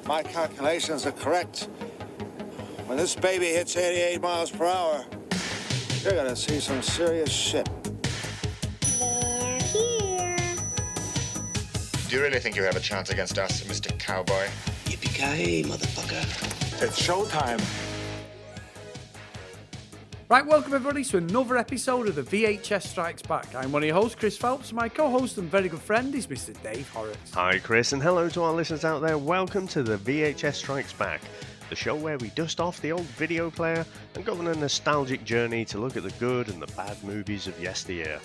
my calculations are correct, when this baby hits 88 miles per hour, you're gonna see some serious shit. They're here. Do you really think you have a chance against us, Mr. Cowboy? Yippee-ki-yay, motherfucker. It's showtime. Right, welcome everybody to another episode of the VHS Strikes Back. I'm one of your hosts, Chris Phelps. My co-host and very good friend is Mr. Dave Horrocks. Hi Chris, and hello to our listeners out there. Welcome to the VHS Strikes Back, the show where we dust off the old video player and go on a nostalgic journey to look at the good and the bad movies of yesteryear.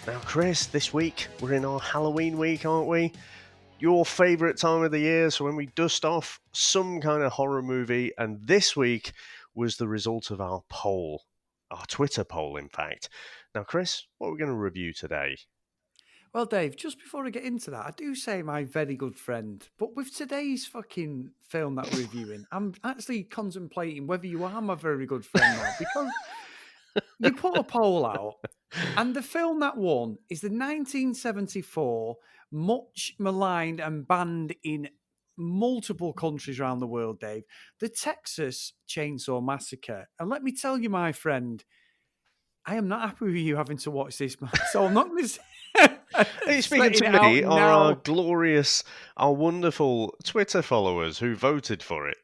Now Chris, this week we're in our Halloween week, aren't we? Your favourite time of the year, so when we dust off some kind of horror movie, and this week was the result of our poll, our Twitter poll, in fact. Now, Chris, what are we going to review today? Well, Dave, just before I get into that, I do say my very good friend, but with today's fucking film that we're reviewing, I'm actually contemplating whether you are my very good friend now, because you put a poll out, and the film that won is the 1974, much maligned and banned in multiple countries around the world, Dave, the Texas Chain Saw Massacre. And let me tell you, my friend, I am not happy with you having to watch this, man. So I'm not going to... Are you speaking to me or our glorious, our wonderful Twitter followers who voted for it?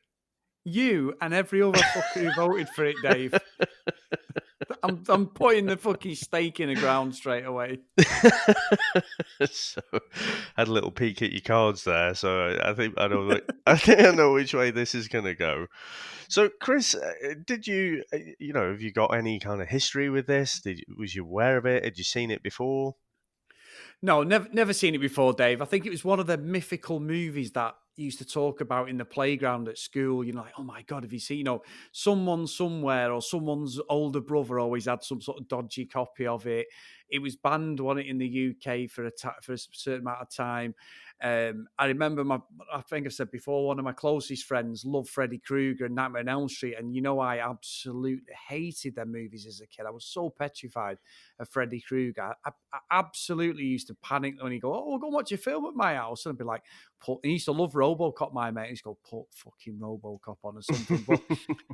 You and every other fucker who voted for it, Dave. I'm putting the fucking stake in the ground straight away. So, had a little peek at your cards there. So I think I know. I know which way this is going to go. So, Chris, did you, have you got any kind of history with this? Was you aware of it? Had you seen it before? No, never seen it before, Dave. I think it was one of the mythical movies that used to talk about in the playground at school. You know, like, oh my God, have you seen, someone somewhere or someone's older brother always had some sort of dodgy copy of it. It was banned, wasn't it, in the UK for a certain amount of time. I remember I think I've said before, one of my closest friends loved Freddy Krueger and Nightmare on Elm Street. And I absolutely hated them movies as a kid. I was so petrified of Freddy Krueger. I absolutely used to panic when he'd go, oh, we'll go watch a film at my house. And I'd be like, he used to love RoboCop, my mate. He'd go, put fucking RoboCop on or something. But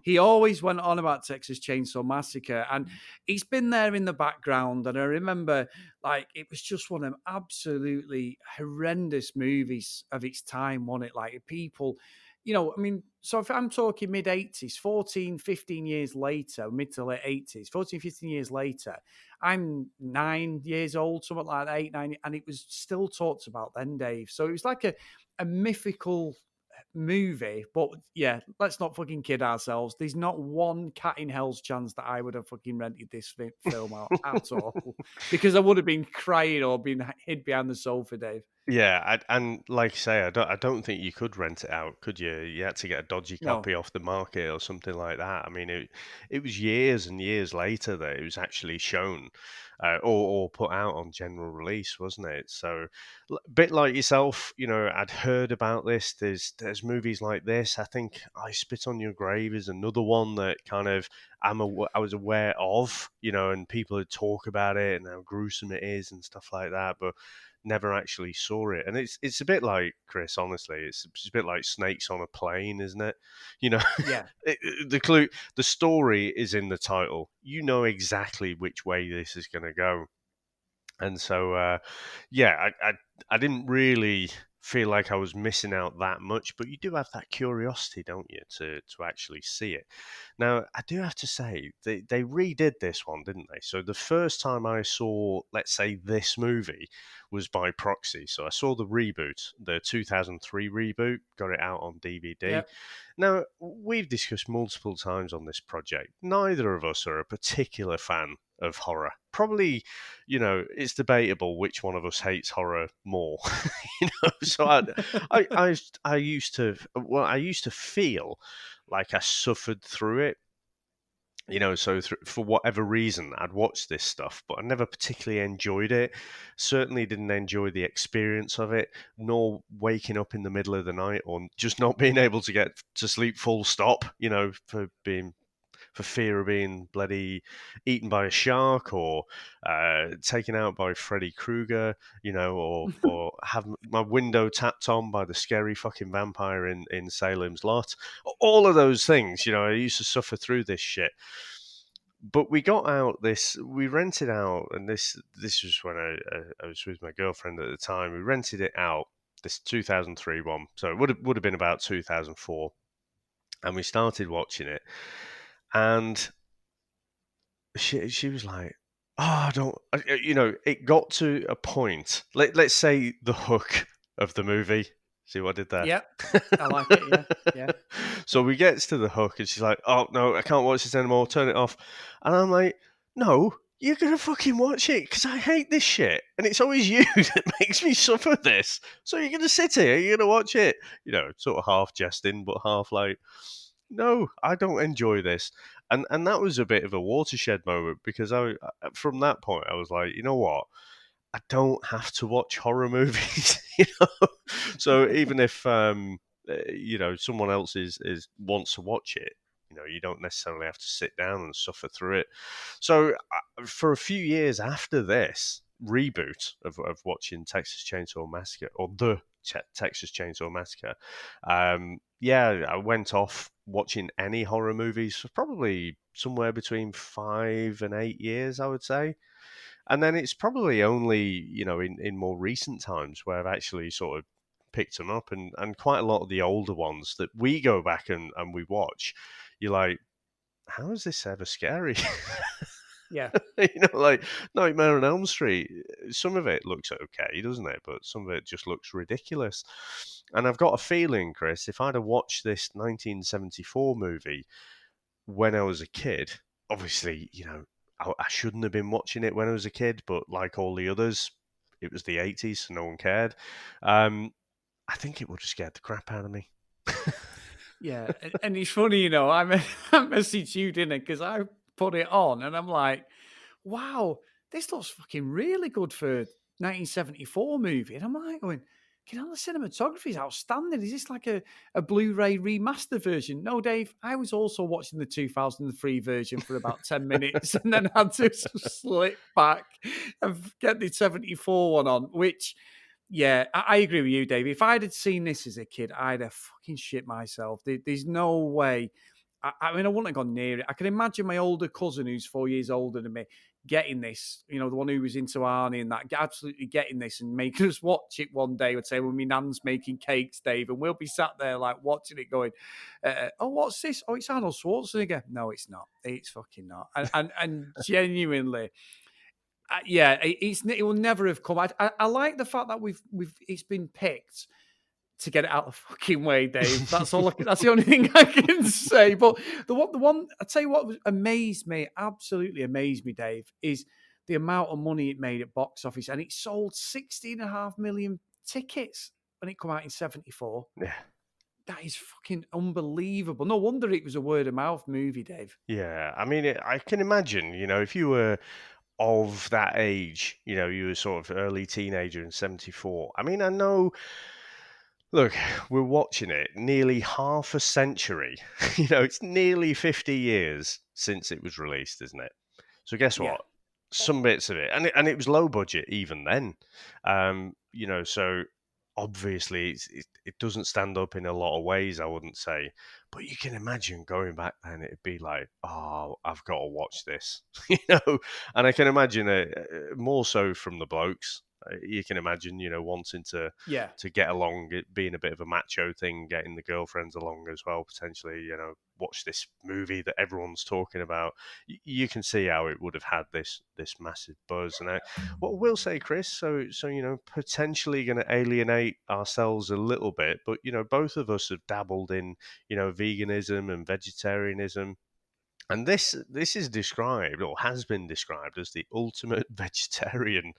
he always went on about Texas Chainsaw Massacre. And he's been there in the background. And I remember, like, it was just one of them absolutely horrendous movies of its time, wasn't it? Like, people, so if I'm talking mid-80s, 14, 15 years later, mid to late 80s, 14, 15 years later, I'm 9 years old, something like that, 8, 9, and it was still talked about then, Dave. So it was like a mythical movie, but yeah, let's not fucking kid ourselves. There's not one cat in hell's chance that I would have fucking rented this film out at all, because I would have been crying or been hid behind the sofa, Dave. Yeah, and like I say, I don't think you could rent it out, could you? You had to get a dodgy copy off the market or something like that. I mean, it was years and years later that it was actually shown or put out on general release, wasn't it? So, a bit like yourself, I'd heard about this. There's movies like this. I think I Spit on Your Grave is another one that kind of I was aware of, and people would talk about it and how gruesome it is and stuff like that, but never actually saw it. And it's a bit like, Chris, honestly, it's a bit like Snakes on a Plane, isn't it? Yeah. The story is in the title. You know exactly which way this is going to go. And so, I didn't really feel like I was missing out that much, but you do have that curiosity, don't you, to actually see it. Now, I do have to say, they redid this one, didn't they? So the first time I saw, let's say, this movie was by proxy. So I saw the reboot, the 2003 reboot, got it out on DVD. Yep. Now, we've discussed multiple times on this project. Neither of us are a particular fan of horror. Probably, it's debatable which one of us hates horror more. So I used to feel like I suffered through it. So for whatever reason, I'd watched this stuff, but I never particularly enjoyed it. Certainly didn't enjoy the experience of it, nor waking up in the middle of the night or just not being able to get to sleep full stop, for being for fear of being bloody eaten by a shark or taken out by Freddy Krueger, or have my window tapped on by the scary fucking vampire in Salem's Lot. All of those things, I used to suffer through this shit. But we rented out, and this was when I was with my girlfriend at the time. We rented it out, this 2003 one, so it would have been about 2004, and we started watching it, and she was like, "Oh, I don't," it got to a point. Let's say the hook of the movie. See what I did there? Yeah, I like it. Yeah, yeah. So we gets to the hook, and she's like, "Oh no, I can't watch this anymore. Turn it off." And I'm like, "No, you're gonna fucking watch it because I hate this shit, and it's always you that makes me suffer this. So you're gonna sit here, you're gonna watch it, sort of half jesting, but half like, no, I don't enjoy this." And that was a bit of a watershed moment because from that point I was like, you know what? I don't have to watch horror movies, So even if someone else is wants to watch it, you don't necessarily have to sit down and suffer through it. So for a few years after this reboot of watching Texas Chainsaw Massacre, or the Texas Chainsaw Massacre, I went off watching any horror movies for probably somewhere between 5 and 8 years, I would say. And then it's probably only, in more recent times where I've actually sort of picked them up, and quite a lot of the older ones that we go back and we watch, you're like, how is this ever scary? Yeah. Like Nightmare on Elm Street, some of it looks okay, doesn't it? But some of it just looks ridiculous. And I've got a feeling, Chris, if I'd have watched this 1974 movie when I was a kid, obviously, I shouldn't have been watching it when I was a kid, but like all the others, it was the 80s, so no one cared. I think it would have scared the crap out of me. Yeah, and it's funny, I messaged you, didn't I? Because I put it on, and I'm like, wow, this looks fucking really good for 1974 movie. And I'm like going, the cinematography is outstanding. Is this like a Blu-ray remaster version? No, Dave, I was also watching the 2003 version for about 10 minutes and then had to slip back and get the 74 one on, which... Yeah, I agree with you, Dave. If I'd had seen this as a kid, I'd have fucking shit myself. There's no way. I mean, I wouldn't have gone near it. I can imagine my older cousin, who's 4 years older than me, getting this. The one who was into Arnie and that, absolutely getting this and making us watch it one day. Would say, when my nan's making cakes, Dave, and we'll be sat there like watching it, going, "Oh, what's this? Oh, it's Arnold Schwarzenegger." No, it's not. It's fucking not. And genuinely. It will never have come. I like the fact that it's been picked to get it out of the fucking way, Dave. That's all. That's the only thing I can say. But the one I tell you what absolutely amazed me, Dave, is the amount of money it made at box office, and it sold 16.5 million tickets when it came out in 74. Yeah. That is fucking unbelievable. No wonder it was a word of mouth movie, Dave. Yeah, I mean, I can imagine, if you were of that age, you were sort of early teenager in 74. I mean, I know, look, we're watching it nearly half a century. It's nearly 50 years since it was released, isn't it? So guess what? Yeah. Some bits of it, and it was low budget even then. So obviously it doesn't stand up in a lot of ways, I wouldn't say. But you can imagine going back then, it'd be like, oh, I've got to watch this, And I can imagine it more so from the blokes. You can imagine, wanting to get along, it being a bit of a macho thing, getting the girlfriends along as well, potentially, watch this movie that everyone's talking about. You can see how it would have had this massive buzz. And what I will say, Chris, so potentially going to alienate ourselves a little bit, but both of us have dabbled in veganism and vegetarianism. And this is described, or has been described, as the ultimate vegetarian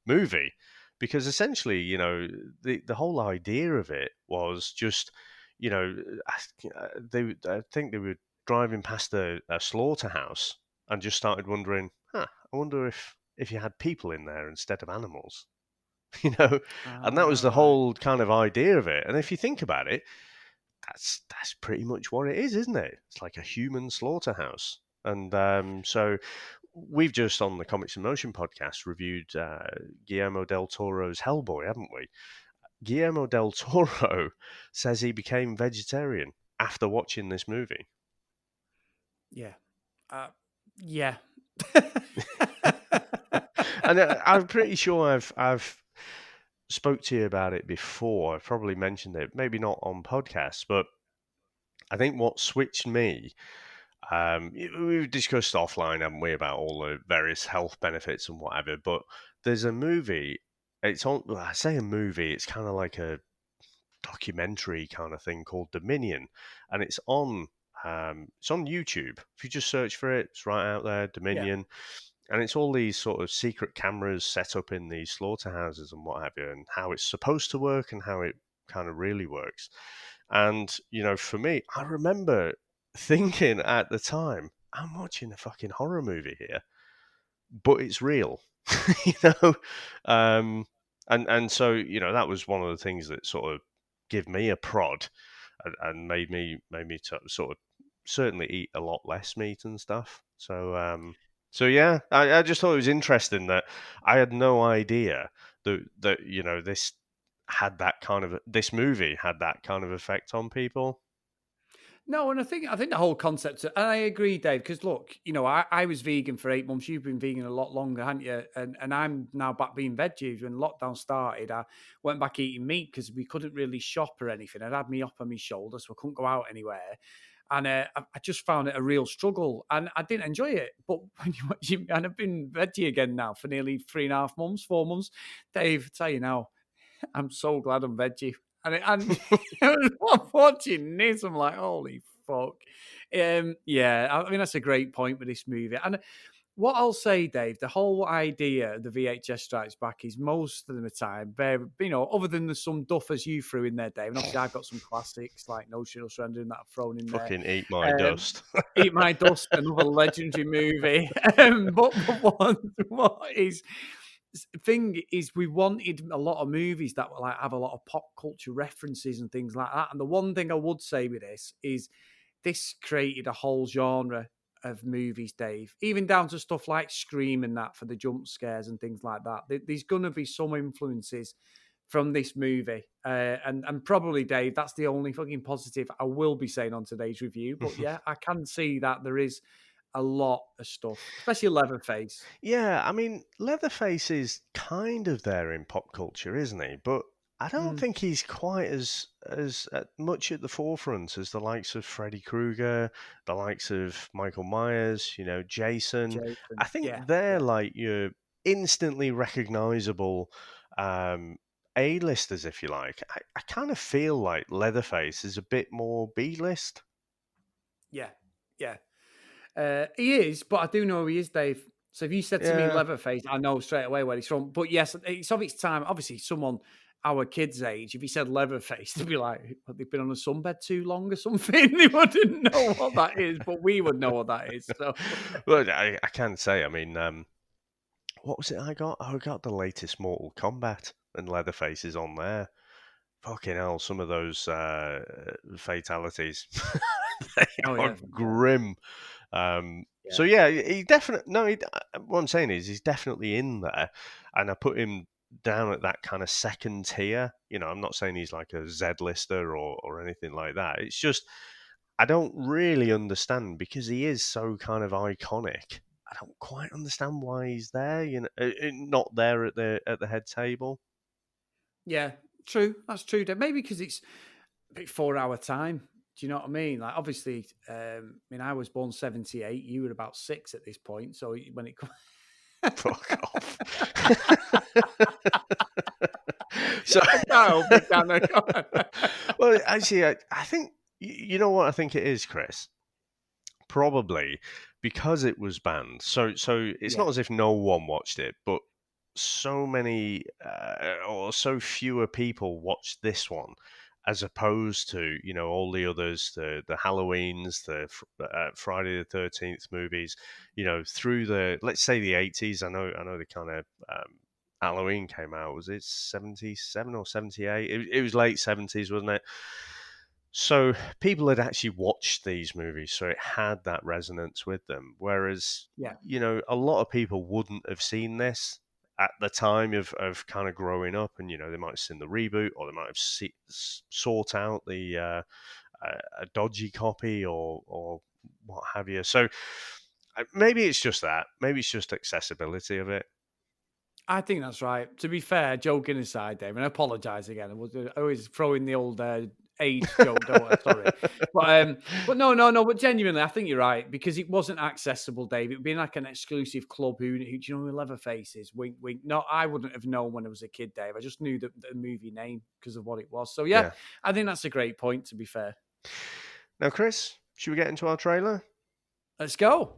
movie, because essentially, the whole idea of it was just, I think they were driving past a slaughterhouse and just started wondering, I wonder if you had people in there instead of animals, and that was the Right. whole kind of idea of it. And if you think about it, that's pretty much what it is, isn't it? It's like a human slaughterhouse. And so we've just on the Comics in Motion podcast reviewed Guillermo del Toro's Hellboy, haven't we? Guillermo del Toro says he became vegetarian after watching this movie. Yeah. Yeah. And I'm pretty sure I've spoke to you about it before. I've probably mentioned it, maybe not on podcasts, but I think what switched me, we've discussed offline, haven't we, about all the various health benefits and whatever. But there's a movie. It's on. Well, I say a movie. It's kind of like a documentary kind of thing called Dominion, and it's on. It's on YouTube. If you just search for it, it's right out there. Yeah. Dominion. And it's all these sort of secret cameras set up in these slaughterhouses and what have you, and how it's supposed to work and how it kind of really works. And, for me, I remember thinking at the time, I'm watching a fucking horror movie here, but it's real, you know? And so, that was one of the things that sort of give me a prod and made me sort of certainly eat a lot less meat and stuff. So yeah, I just thought it was interesting that I had no idea that this movie had that kind of effect on people. No, and I think the whole concept, and I agree, Dave, because look, I was vegan for 8 months. You've been vegan a lot longer, haven't you? And I'm now back being veggie. When lockdown started, I went back eating meat because we couldn't really shop or anything. I'd had me up on my shoulder, so I couldn't go out anywhere. And I just found it a real struggle, and I didn't enjoy it. But and I've been veggie again now for nearly 3.5 months, 4 months. Dave, I tell you now, I'm so glad I'm veggie. And I'm watching this, I'm like, holy fuck. Yeah, I mean, that's a great point with this movie. And what I'll say, Dave, the whole idea of the VHS Strikes Back is most of the time, other than the some duffers you threw in there, Dave. And obviously, I've got some classics like No Shield Surrender and that I've thrown in there. Fucking Eat My Dust. Eat My Dust, another legendary movie. But what is thing is we wanted a lot of movies that like have a lot of pop culture references and things like that. And the one thing I would say with this is this created a whole genre of movies, Dave, even down to stuff like Scream and that for the jump scares and things like that. There's going to be some influences from this movie. And probably, Dave, that's the only fucking positive I will be saying on today's review. But yeah, I can see that there is a lot of stuff, especially Leatherface. Yeah, I mean, Leatherface is kind of there in pop culture, isn't he? But I don't think he's quite as much at the forefront as the likes of Freddy Krueger, the likes of Michael Myers, Jason. I think Yeah, they're like your instantly recognizable A-listers, if you like. I kind of feel like Leatherface is a bit more B-list. yeah. He is, but I do know who he is, Dave. So if you said to me Yeah. Leatherface, I know straight away where he's from. But yes, it's of its time. Obviously, someone our kids' age, if he said Leatherface, they'd be like, they've been on a sunbed too long or something. They wouldn't know what that is, but we would know what that is. So, Well, I can say, I mean, what was it I got? I got the latest Mortal Kombat, and Leatherface is on there. Fucking hell, some of those fatalities, they are grim. So yeah, he definitely what I'm saying is he's definitely in there, and I put him down at that kind of second tier. I'm not saying he's like a Z-lister or anything like that. It's just I don't really understand because he is so kind of iconic. I don't quite understand why he's there. Not there at the head table. yeah, true. That's true, Dave. Maybe because it's a bit 4 hour time. Do you know what I mean? Like, obviously, I was born 78. You were about 6 at this point. So when it comes. Fuck off. So, well, actually, I think, you know what I think it is, Chris? Probably because it was banned. So it's not as if no one watched it, but so many or so fewer people watched this one as opposed to all the others, the Halloweens, the Friday the 13th movies, through the, let's say, the 80s. I know the kind of Halloween came out, was it 77 or 78? It was late 70s, wasn't it? So people had actually watched these movies, so it had that resonance with them. Whereas, Yeah. a lot of people wouldn't have seen this at the time of kind of growing up, and they might have seen the reboot, or they might have sought out a dodgy copy or what have you. So maybe it's just that. Maybe it's just accessibility of it. I think that's right. To be fair, joking aside, Dave, and I apologise again. I always throw in the old age joke, don't I? Sorry, but no. But genuinely, I think you're right because it wasn't accessible, Dave. It would be like an exclusive club. Who do you know who Leatherface is? Wink, wink. No, I wouldn't have known when I was a kid, Dave. I just knew the movie name because of what it was. So yeah, Yeah. I think that's a great point. To be fair, Now, Chris, should we get into our trailer? let's go.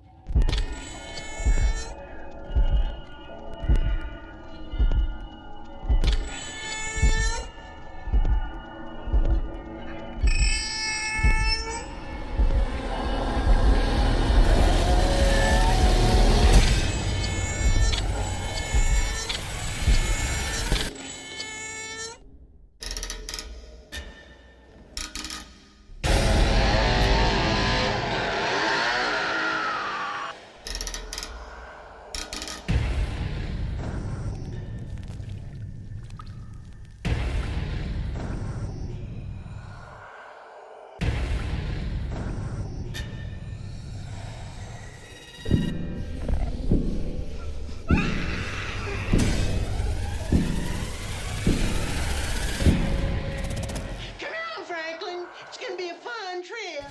Come on, Franklin. It's gonna be a fun trip.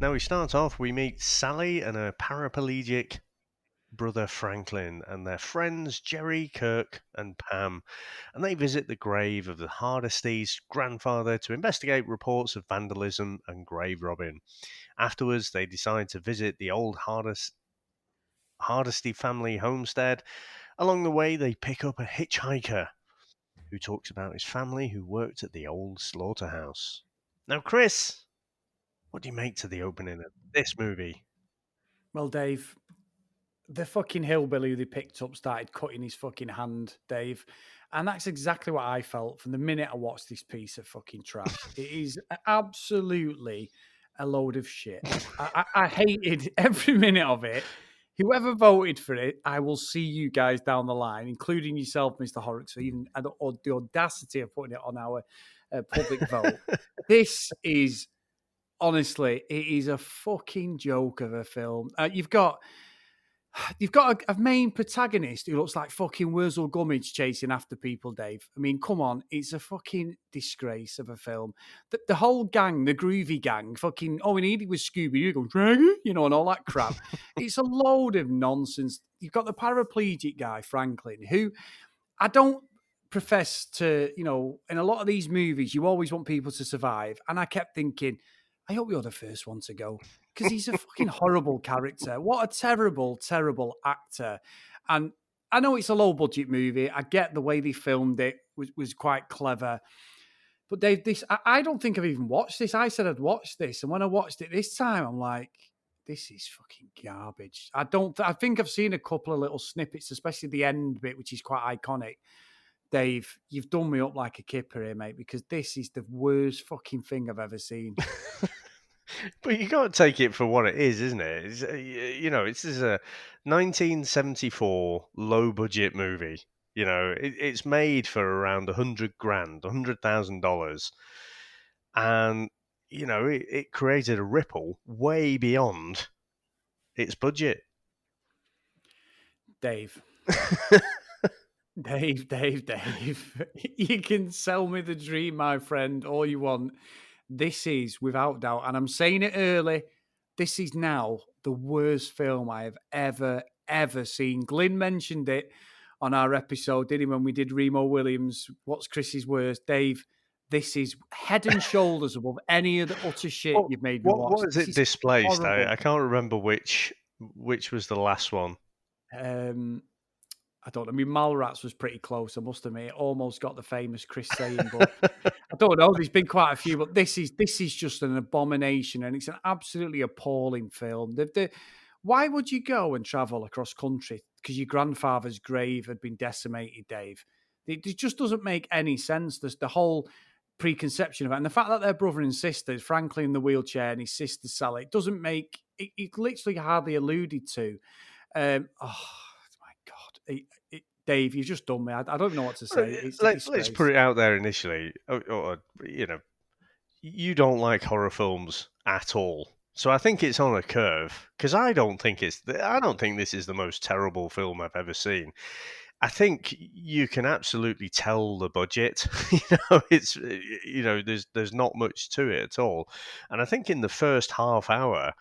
Now we start off, we meet Sally and her paraplegic brother Franklin and their friends Jerry, Kirk, and Pam, and they visit the grave of the Hardesty's grandfather to investigate reports of vandalism and grave robbing. Afterwards, they decide to visit the old Hardesty family homestead. Along the way, they pick up a hitchhiker who talks about his family who worked at the old slaughterhouse. Now, Chris, what do you make to the opening of this movie? Well, Dave, the fucking hillbilly they picked up started cutting his fucking hand, Dave. And that's exactly what I felt from the minute I watched this piece of fucking trash. It is absolutely a load of shit. I hated every minute of it. Whoever voted for it, I will see you guys down the line, including yourself, Mr. Horrocks, for even the audacity of putting it on our public vote. This is honestly, it is a fucking joke of a film. You've got a main protagonist who looks like fucking Wurzel Gummidge chasing after people, Dave. I mean, come on. It's a fucking disgrace of a film. The whole gang, the groovy gang, fucking, all we needed was Scooby-Doo going, Draggy, and all that crap. It's a load of nonsense. You've got the paraplegic guy, Franklin, who I don't profess to, in a lot of these movies, you always want people to survive. And I kept thinking, I hope you're the first one to go because he's a fucking horrible character. What a terrible, terrible actor. And I know it's a low budget movie. I get the way they filmed it was quite clever. But Dave, I don't think I've even watched this. I said I'd watch this. And when I watched it this time, I'm like, this is fucking garbage. I think I've seen a couple of little snippets, especially the end bit, which is quite iconic. Dave, you've done me up like a kipper here, mate, because this is the worst fucking thing I've ever seen. But you got to take it for what it is, isn't it? This is a 1974 low budget movie. It's made for around $100,000, and it created a ripple way beyond its budget. Dave. Dave. You can sell me the dream, my friend, all you want. This is, without doubt, and I'm saying it early, this is now the worst film I have ever seen. Glyn mentioned it on our episode, didn't he? When we did Remo Williams, what's Chris's worst? Dave, this is head and shoulders above any of the utter shit you've made me watch. What is This it displaced? horrible. I can't remember which was the last one. I don't know. I mean, Mallrats was pretty close, I must admit. It almost got the famous Chris saying, but I don't know. There's been quite a few, but this is just an abomination, and it's an absolutely appalling film. Why would you go and travel across country because your grandfather's grave had been decimated, Dave? It just doesn't make any sense. There's the whole preconception of it, and the fact that they're brother and sister, Franklin in the wheelchair and his sister Sally, it doesn't make it. It literally hardly alluded to. Oh my God, Dave, you've just done me. I don't know what to say. Let's put it out there initially. You know, you don't like horror films at all. So I think it's on a curve because I don't think this is the most terrible film I've ever seen. I think you can absolutely tell the budget. It's there's not much to it at all, and I think in the first half hour,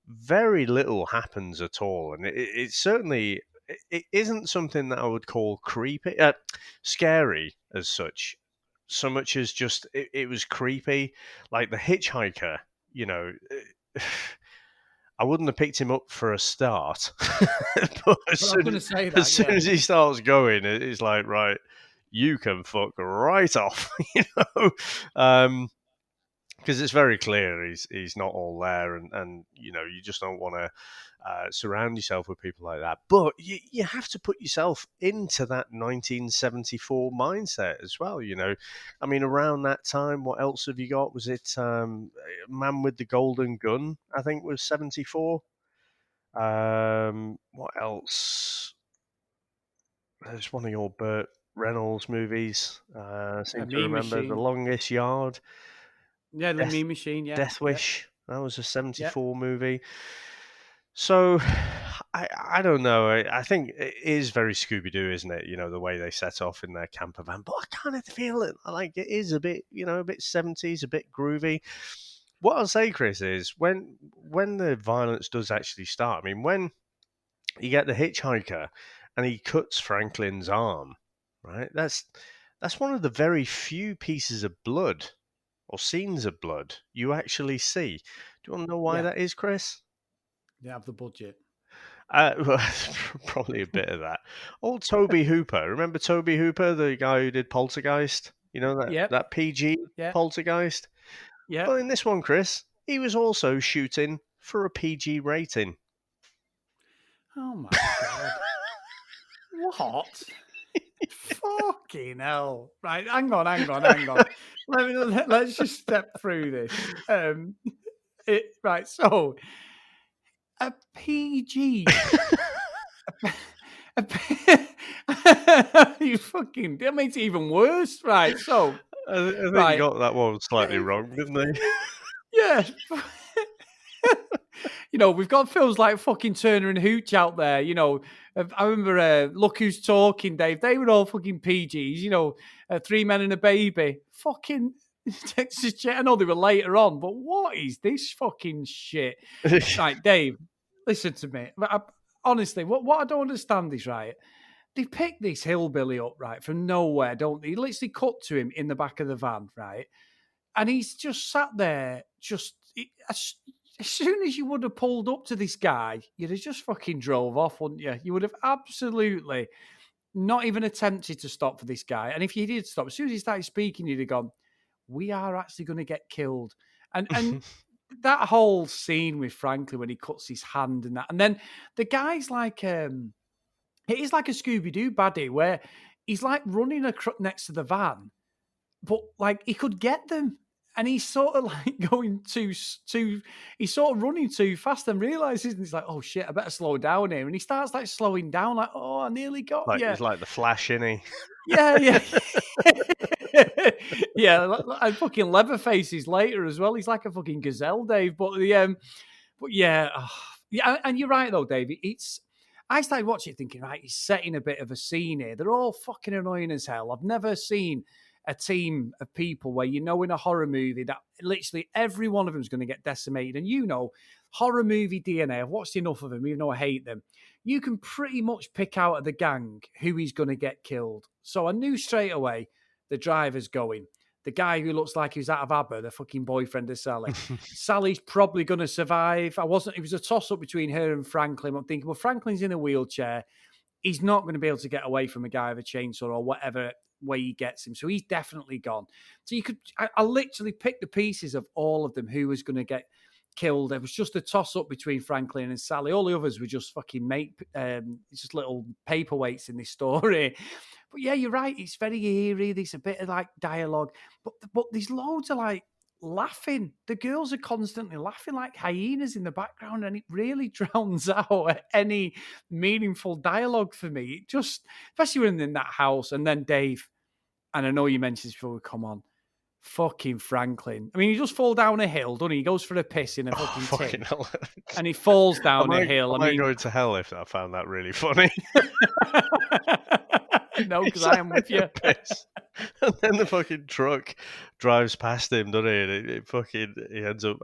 very little happens at all, and it certainly it isn't something that I would call creepy, scary as such. So much as just it was creepy, like the hitchhiker. I wouldn't have picked him up for a start, but as soon as he starts going, it's like, right, you can fuck right off, because it's very clear he's not all there, and you just don't want to surround yourself with people like that. But you have to put yourself into that 1974 mindset as well. I mean, around that time, what else have you got? Was it Man with the Golden Gun? I think was 74. What else? There's one of your Burt Reynolds movies. I seem to remember Machine. The Longest Yard. Yeah, the Mean Machine. Yeah, Death Wish. That was a 74 movie. So, I don't know. I think it is very Scooby-Doo, isn't it? The way they set off in their camper van. But I kind of feel it like it is a bit, a bit 70s, a bit groovy. What I'll say, Chris, is when the violence does actually start. I mean, when you get the hitchhiker and he cuts Franklin's arm, right? That's one of the very few pieces of blood or scenes of blood you actually see. Do you want to know why that is, Chris? They have the budget. Well, probably a bit of that. Old Toby Hooper. Remember Toby Hooper, the guy who did Poltergeist? That PG Poltergeist? Yeah. Well, in this one, Chris, he was also shooting for a PG rating. Oh my God. What? Fucking hell. Right, hang on. Let's just step through this. Right, so a PG. You fucking, that makes it even worse. Right, so I think he got that one slightly wrong, didn't he? Yeah. We've got films like fucking Turner and Hooch out there. I remember Look Who's Talking, Dave. They were all fucking PGs. Three Men and a Baby. Fucking Texas Chain. I know they were later on, but what is this fucking shit? Right, Dave, listen to me. Honestly, what I don't understand is, right, they picked this hillbilly up, right, from nowhere, don't they? They literally cut to him in the back of the van, right? And he's just sat there, as soon as you would have pulled up to this guy, you'd have just fucking drove off, wouldn't you? You would have absolutely not even attempted to stop for this guy. And if you did stop, as soon as he started speaking, you'd have gone, we are actually going to get killed. And that whole scene with Franklin when he cuts his hand and that. And then the guy's like, it is like a Scooby-Doo baddie where he's like running next to the van, but like he could get them. And he's sort of like going he's sort of running too fast and realizes, and he's like, oh shit, I better slow down here. And he starts like slowing down, like, oh, I nearly got you. He's like the Flash, isn't he? Yeah. Yeah, and fucking Leatherface later as well. He's like a fucking gazelle, Dave. But yeah, and you're right though, Dave. I started watching it thinking, right, he's setting a bit of a scene here. They're all fucking annoying as hell. I've never seen a team of people where in a horror movie that literally every one of them is going to get decimated. And horror movie DNA, I've watched enough of them, even though I hate them. you can pretty much pick out of the gang who he's going to get killed. So I knew straight away the driver's going. The guy who looks like he's out of ABBA, the fucking boyfriend of Sally. Sally's probably going to survive. It was a toss-up between her and Franklin. I'm thinking, well, Franklin's in a wheelchair. He's not going to be able to get away from a guy with a chainsaw or whatever way he gets him. So he's definitely gone. So I literally picked the pieces of all of them who was going to get killed. It was just a toss-up between Franklin and Sally. All the others were just fucking just little paperweights in this story. But yeah, you're right. It's very eerie. There's a bit of like dialogue, but there's loads of like laughing. The girls are constantly laughing like hyenas in the background, and it really drowns out any meaningful dialogue for me. It just, especially when in that house, and then Dave, and I know you mentioned this before we come on, fucking Franklin. I mean, he just fall down a hill, doesn't he? He goes for a piss in a fucking tin, hell. and he falls down a hill. I might go to hell if I found that really funny. No, because I am with you. Piss. And then the fucking truck drives past him, doesn't he? And he ends up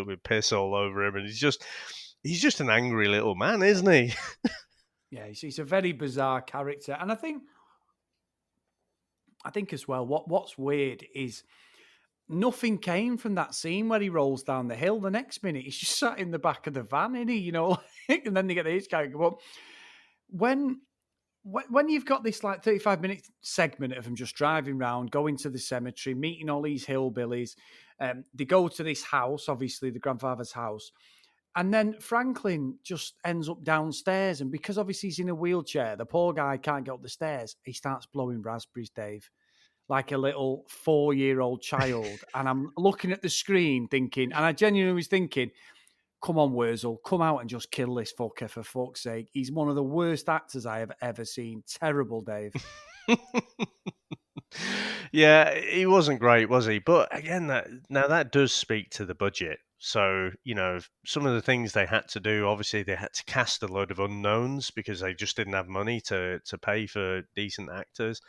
with piss all over him, and he's just an angry little man, isn't he? Yeah, he's a very bizarre character, and I think as well, what's weird is nothing came from that scene where he rolls down the hill. The next minute, he's just sat in the back of the van, isn't he? You know, and then they get the hitchhiker. But when you've got this like 35-minute segment of him just driving around, going to the cemetery, meeting all these hillbillies, they go to this house, obviously the grandfather's house, and then Franklin just ends up downstairs, and because obviously he's in a wheelchair, the poor guy can't get up the stairs. He starts blowing raspberries, Dave, like a little 4-year-old child. And I'm looking at the screen thinking, and I genuinely was thinking, come on, Wurzel, come out and just kill this fucker, for fuck's sake. He's one of the worst actors I have ever seen. Terrible, Dave. Yeah, he wasn't great, was he? But again, that does speak to the budget. So, you know, some of the things they had to do, obviously they had to cast a load of unknowns because they just didn't have money to pay for decent actors.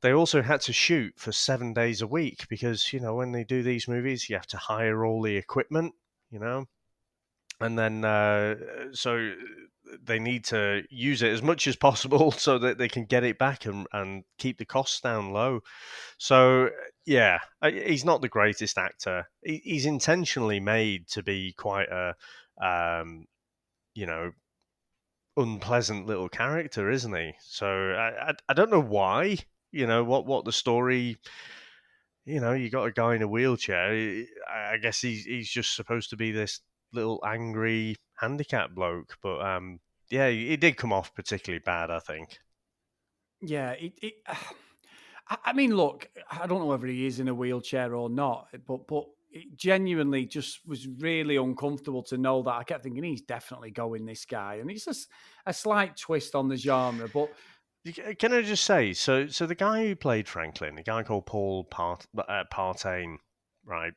They also had to shoot for 7 days a week because, you know, when they do these movies, you have to hire all the equipment, you know. And then, so they need to use it as much as possible so that they can get it back and keep the costs down low. So, yeah, he's not the greatest actor. He's intentionally made to be quite a, you know, unpleasant little character, isn't he? So I don't know why, you know, what the story... You know, you got a guy in a wheelchair. I guess he's just supposed to be this little angry handicapped bloke, but yeah, he did come off particularly bad, I think. Yeah, I mean, look, I don't know whether he is in a wheelchair or not, but it genuinely just was really uncomfortable to know that. I kept thinking he's definitely going, this guy, and it's just a slight twist on the genre. But can I just say, so the guy who played Franklin, a guy called Paul Partain, right?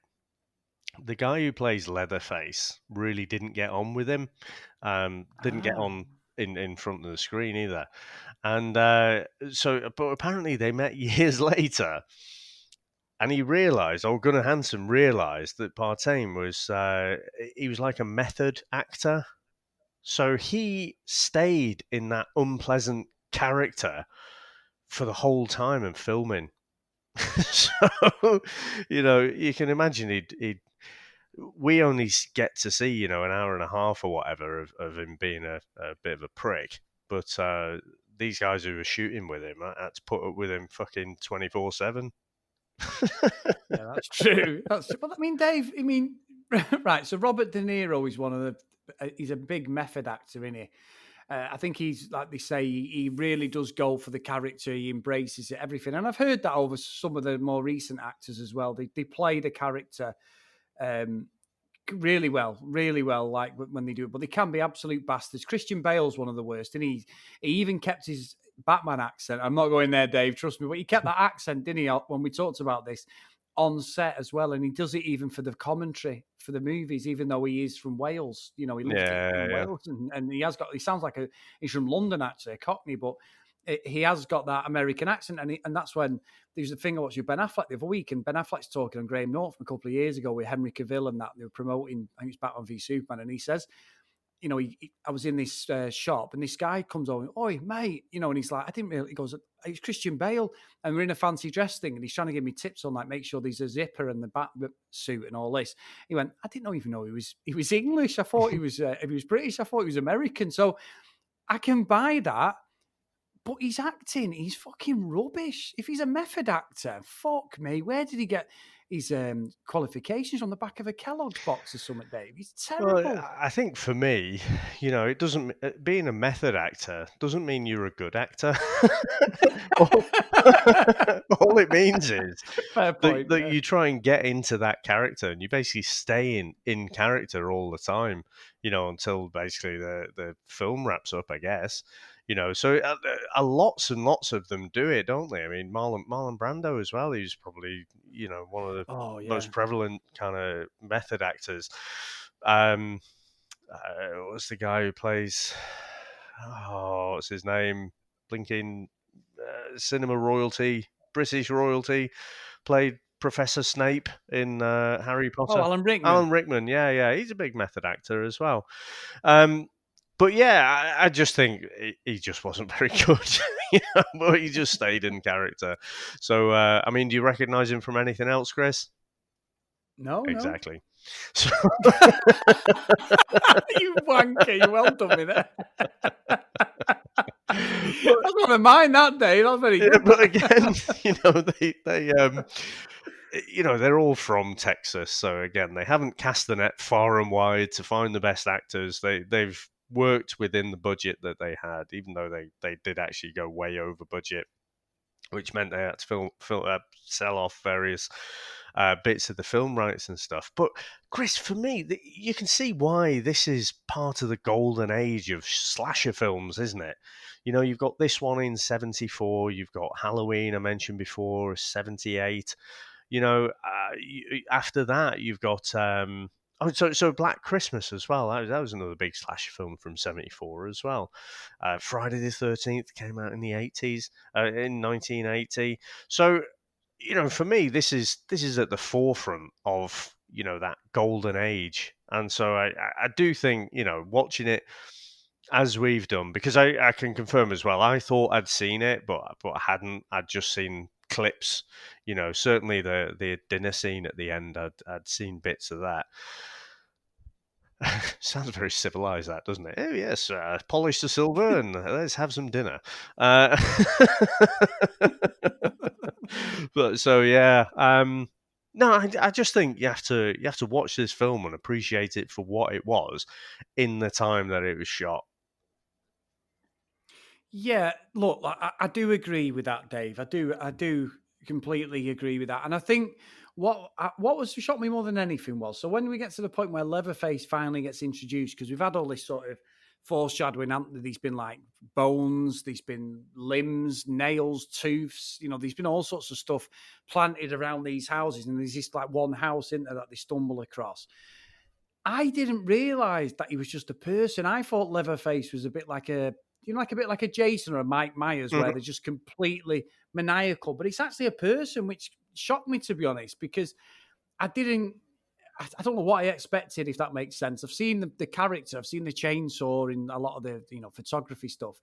The guy who plays Leatherface really didn't get on with him. Didn't get on in front of the screen either. And but apparently they met years later, and he realised, or Gunnar Hansen realised, that Partain was he was like a method actor. So he stayed in that unpleasant character for the whole time of filming. So, you know, you can imagine we only get to see, you know, an hour and a half or whatever of him being a bit of a prick. But these guys who were shooting with him had to put up with him fucking 24/7. Yeah, that's true. That's true. But I mean, Dave, right. So Robert De Niro is he's a big method actor, isn't he? I think he's, like they say, he really does go for the character. He embraces it, everything. And I've heard that over some of the more recent actors as well. They play the character really well, like when they do it. But they can be absolute bastards. Christian Bale's one of the worst. And he even kept his Batman accent. I'm not going there, Dave, trust me. But he kept that accent, didn't he, when we talked about this, on set as well. And he does it even for the commentary for the movies, even though he is from Wales. You know, he lives in Wales, and he sounds like he's from London, actually, a Cockney, but he has got that American accent. And that's when there's a thing I watched with Ben Affleck the other week, and Ben Affleck's talking on Graham Norton a couple of years ago with Henry Cavill and that they were promoting, I think it's Batman v Superman, and he says I was in this shop and this guy comes over, oi, mate, and he's like, I didn't really, he goes, it's Christian Bale. And we're in a fancy dress thing. And he's trying to give me tips on, like, make sure there's a zipper and the back suit and all this. He went, I didn't even know he was English. I thought he was, if he was British, I thought he was American. So I can buy that. But he's acting, he's fucking rubbish. If he's a method actor, fuck me. Where did he get his qualifications? On the back of a Kellogg's box or something, Dave? He's terrible. Well, I think for me, it doesn't being a method actor doesn't mean you're a good actor. all, all it means is Fair point, that yeah. you try and get into that character, and you basically stay in character all the time. Until basically the film wraps up, I guess. So lots and lots of them do it, don't they? I mean, Marlon Brando as well. He's probably one of the most prevalent kind of method actors. What's the guy who plays? Oh, what's his name? Blinking cinema royalty, British royalty. Played Professor Snape in Harry Potter. Oh, Alan Rickman. Alan Rickman, yeah, he's a big method actor as well. But yeah, I just think he just wasn't very good. But he just stayed in character. So, I mean, do you recognise him from anything else, Chris? No, exactly. So... You wanker! You well done me there. I was not mind that day. That was very good. But again, they're all from Texas, so again, they haven't cast the net far and wide to find the best actors. They've worked within the budget that they had, even though they did actually go way over budget, which meant they had to sell off various bits of the film rights and stuff. But Chris, for me, you can see why this is part of the golden age of slasher films, isn't it? You've got this one in 74, you've got Halloween, I mentioned before, 78. After that, you've got so Black Christmas as well. That was another big slasher film from 74 as well. Friday the 13th came out in the 80s, in 1980. So, for me, this is at the forefront of that golden age, and so I do think watching it as we've done, because I can confirm as well. I thought I'd seen it, but I hadn't. I'd just seen clips. Certainly the dinner scene at the end. I'd seen bits of that. Sounds very civilized, that, doesn't it? Oh yes, polish the silver and let's have some dinner. But so yeah. No, I just think you have to watch this film and appreciate it for what it was in the time that it was shot. Yeah, look, I do agree with that, Dave. I do completely agree with that. And I think what was shocked me more than anything was, so when we get to the point where Leatherface finally gets introduced, because we've had all this sort of foreshadowing, there's been like bones, there's been limbs, nails, tooths, there's been all sorts of stuff planted around these houses, and there's this like one house in there that they stumble across. I didn't realise that he was just a person. I thought Leatherface was a bit like a bit like a Jason or a Mike Myers, where they're just completely maniacal. But it's actually a person, which shocked me, to be honest, because I don't know what I expected, if that makes sense. I've seen the character, I've seen the chainsaw in a lot of the photography stuff.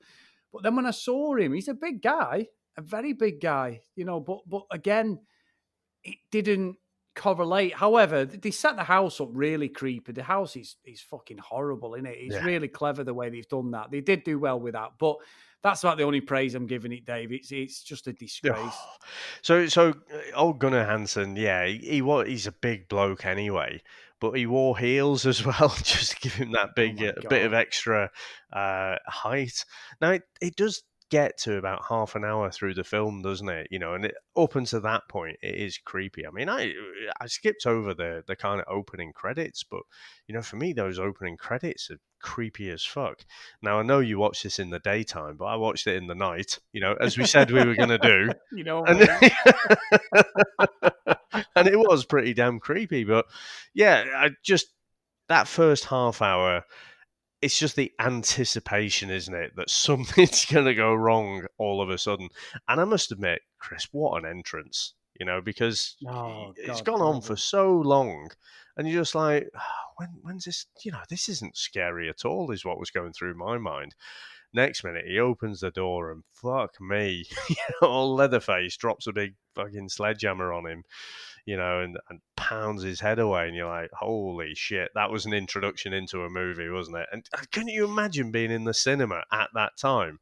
But then when I saw him, he's a big guy, a very big guy, but again, it didn't correlate. However, they set the house up really creepy. The house is fucking horrible, isn't it? It's really clever the way they've done that. They did do well with that, but that's about the only praise I'm giving it, Dave. It's just a disgrace. So old Gunnar Hansen, yeah, he's a big bloke anyway, but he wore heels as well, just to give him that big bit of extra height. Now it does get to about half an hour through the film, doesn't it? And up until that point, it is creepy. I mean, I skipped over the kind of opening credits, but for me, those opening credits are creepy as fuck. Now I know you watched this in the daytime, but I watched it in the night. As we said we were going to do. And it was pretty damn creepy. But yeah, that first half hour. It's just the anticipation, isn't it, that something's going to go wrong all of a sudden. And I must admit, Chris, what an entrance. because Oh it's God, gone on for horrible. so long, and you're just like, when's this? This isn't scary at all, is what was going through my mind. Next minute, he opens the door and fuck me, all Leatherface drops a big fucking sledgehammer on him, and pounds his head away, and you're like, holy shit, that was an introduction into a movie, wasn't it? And couldn't you imagine being in the cinema at that time?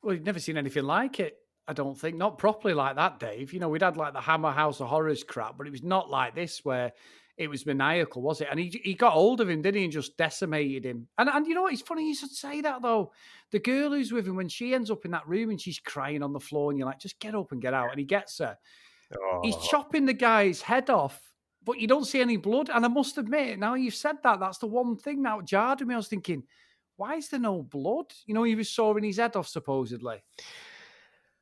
Well, you've never seen anything like it. I don't think, not properly like that, Dave. We'd had like the Hammer House of Horrors crap, but it was not like this where it was maniacal, was it? And he got hold of him, didn't he, and just decimated him. And you know what? It's funny you should say that though. The girl who's with him, when she ends up in that room and she's crying on the floor, and you're like, just get up and get out. And he gets her. He's Oh, chopping the guy's head off, but you don't see any blood. And I must admit, now you've said that, that's the one thing that jarred me. I was thinking, why is there no blood? He was sawing his head off, supposedly.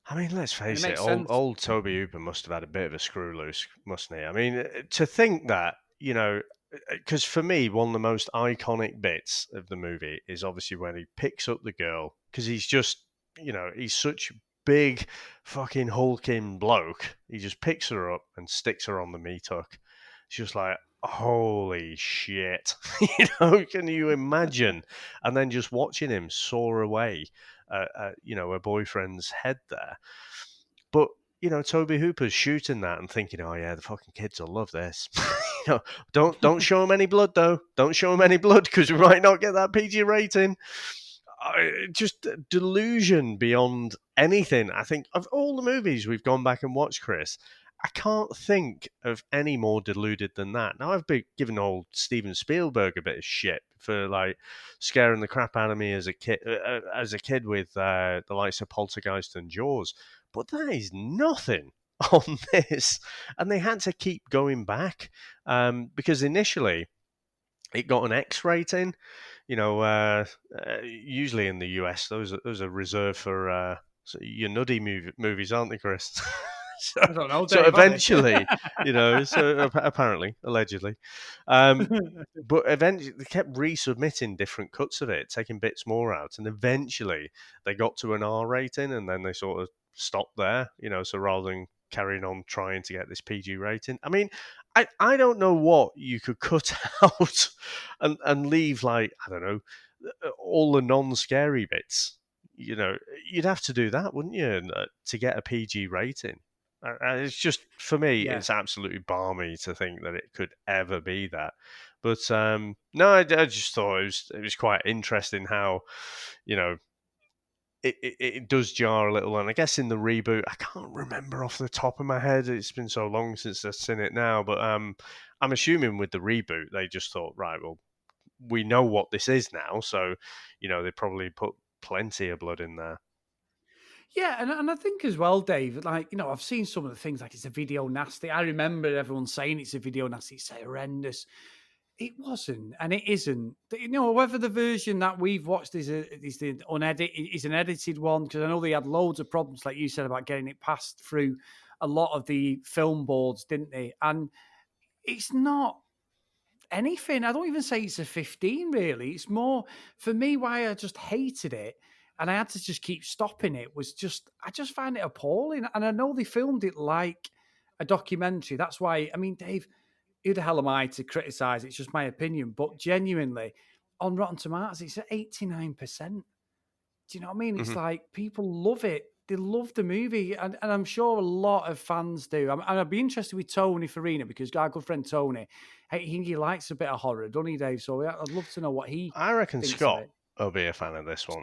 I mean, let's And it face it, makes old, sense. old Toby Hooper must have had a bit of a screw loose, mustn't he? I mean, to think that, because for me, one of the most iconic bits of the movie is obviously when he picks up the girl, because he's just, he's such a big fucking hulking bloke. He just picks her up and sticks her on the meat hook. It's just like, holy shit. Can you imagine? And then just watching him soar away her boyfriend's head there. But Toby Hooper's shooting that and thinking, oh yeah, the fucking kids will love this. Don't show him any blood though. Don't show him any blood because we might not get that PG rating. Just delusion beyond anything. I think of all the movies we've gone back and watched, Chris, I can't think of any more deluded than that. Now, I've been given old Steven Spielberg a bit of shit for like scaring the crap out of me as a kid with the likes of Poltergeist and Jaws, but that is nothing on this. And they had to keep going back because initially it got an X rating. Usually in the US, those are reserved for your nuddy movies, aren't they, Chris? so, I don't know, so Dave, are eventually, apparently, allegedly, but eventually they kept resubmitting different cuts of it, taking bits more out, and eventually they got to an R rating, and then they sort of stopped there. So rather than carrying on trying to get this PG rating, I mean, I don't know what you could cut out and leave, like, I don't know, all the non-scary bits. You'd have to do that, wouldn't you, to get a PG rating? It's just, for me, Yeah. it's absolutely balmy to think that it could ever be that. But no, I just thought it was quite interesting how, it does jar a little. And I guess in the reboot, I can't remember off the top of my head. It's been so long since I've seen it now. But I'm assuming with the reboot, they just thought, right, well, we know what this is now. So, they probably put plenty of blood in there. Yeah, and I think as well, Dave, like, I've seen some of the things like it's a video nasty. I remember everyone saying it's a video nasty, it's horrendous. It wasn't, and it isn't. Whether the version that we've watched is the unedited is an edited one, because I know they had loads of problems, like you said, about getting it passed through a lot of the film boards, didn't they? And it's not anything. I don't even say it's a 15, really. It's more, for me, why I just hated it and I had to just keep stopping it was just, I just find it appalling. And I know they filmed it like a documentary. That's why, I mean, Dave, who the hell am I to criticize? It's just my opinion. But genuinely, on Rotten Tomatoes, it's at 89%. Do you know what I mean? It's Mm-hmm. like people love it. They love the movie, and I'm sure a lot of fans do. And I'd be interested with Tony Farina, because our good friend Tony, he likes a bit of horror, doesn't he, Dave? So I'd love to know what he I reckon thinks of Scott it. will be a fan of this one.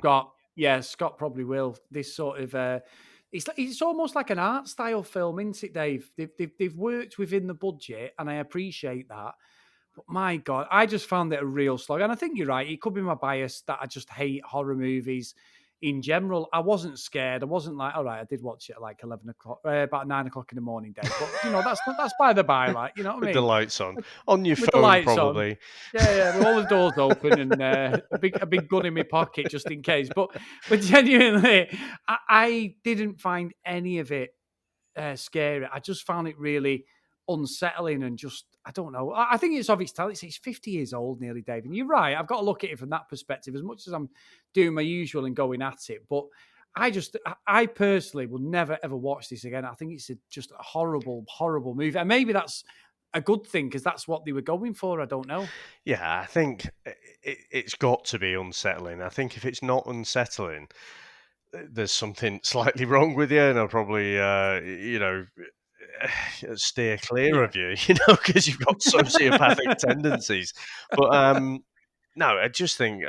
Scott probably will. This sort of it's almost like an art style film, isn't it, Dave? They've worked within the budget, and I appreciate that. But my God, I just found it a real slog. And I think you're right. It could be my bias that I just hate horror movies in general. I wasn't scared. I wasn't like, all right, I did watch it at like 11 o'clock, about 9 o'clock in the morning, Dave. But, that's by the by, like, you know what I With the mean? lights on your With the phone, lights on. probably. Yeah, with all the doors open and a big gun in my pocket just in case. But genuinely, I didn't find any of it scary. I just found it really unsettling and just, I don't know. I think it's of its talent. It's 50 years old nearly, Dave. And you're right. I've got to look at it from that perspective as much as I'm doing my usual and going at it. But I personally will never ever watch this again. I think it's just a horrible, horrible movie, and maybe that's a good thing because that's what they were going for. I don't know. Yeah, I think it's got to be unsettling. I think if it's not unsettling, there's something slightly wrong with you, and I'll probably, steer clear Yeah, of you, because you've got sociopathic tendencies. But no, I just think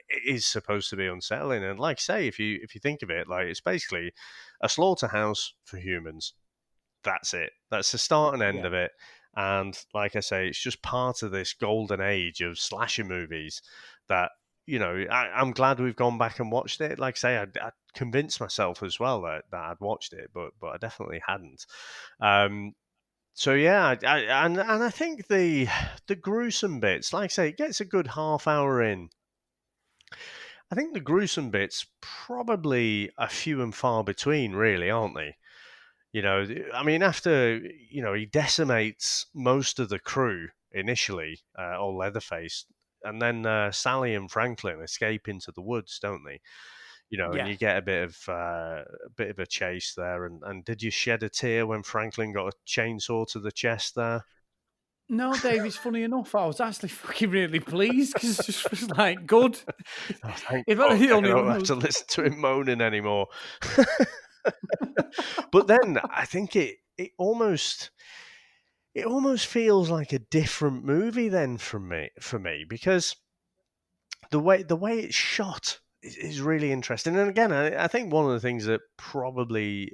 it is supposed to be unsettling. And like I say, if you think of it, like it's basically a slaughterhouse for humans. That's it. That's the start and end yeah. of it. And like I say, it's just part of this golden age of slasher movies that, I'm glad we've gone back and watched it. Like I say, I convinced myself as well that I'd watched it, but I definitely hadn't. So yeah, and I think the gruesome bits, like I say, it gets a good half hour in. I think the gruesome bits probably are few and far between, really, aren't they? I mean, after he decimates most of the crew initially, all Leatherface, and then Sally and Franklin escape into the woods, don't they? And Yeah. you get a bit of a chase there. And did you shed a tear when Franklin got a chainsaw to the chest there? No, Dave, it's funny enough. I was actually fucking really pleased because it just was like good. Oh, thank If God, I the I only don't one have to who's listen to him moaning anymore. But then I think it almost feels like a different movie then for me because the way it's shot is really interesting. And again, I think one of the things that probably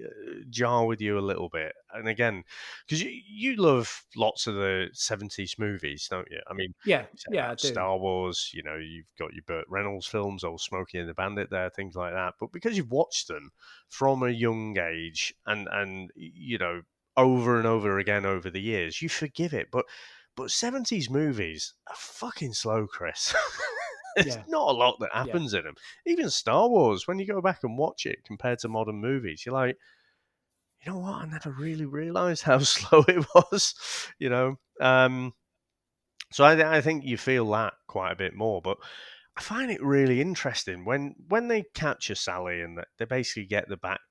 jar with you a little bit, and again, because you love lots of the 70s movies, don't you? I mean, yeah, you say yeah, I about do. Star Wars, you've got your Burt Reynolds films, old Smokey and the Bandit there, things like that. But because you've watched them from a young age and over and over again over the years, you forgive it. But 70s movies are fucking slow, Chris. There's Yeah, not a lot that yeah, happens in them. Even Star Wars, when you go back and watch it compared to modern movies, you're like, you know what? I never really realized how slow it was. You know, so I think you feel that quite a bit more. But I find it really interesting when they capture Sally and they basically get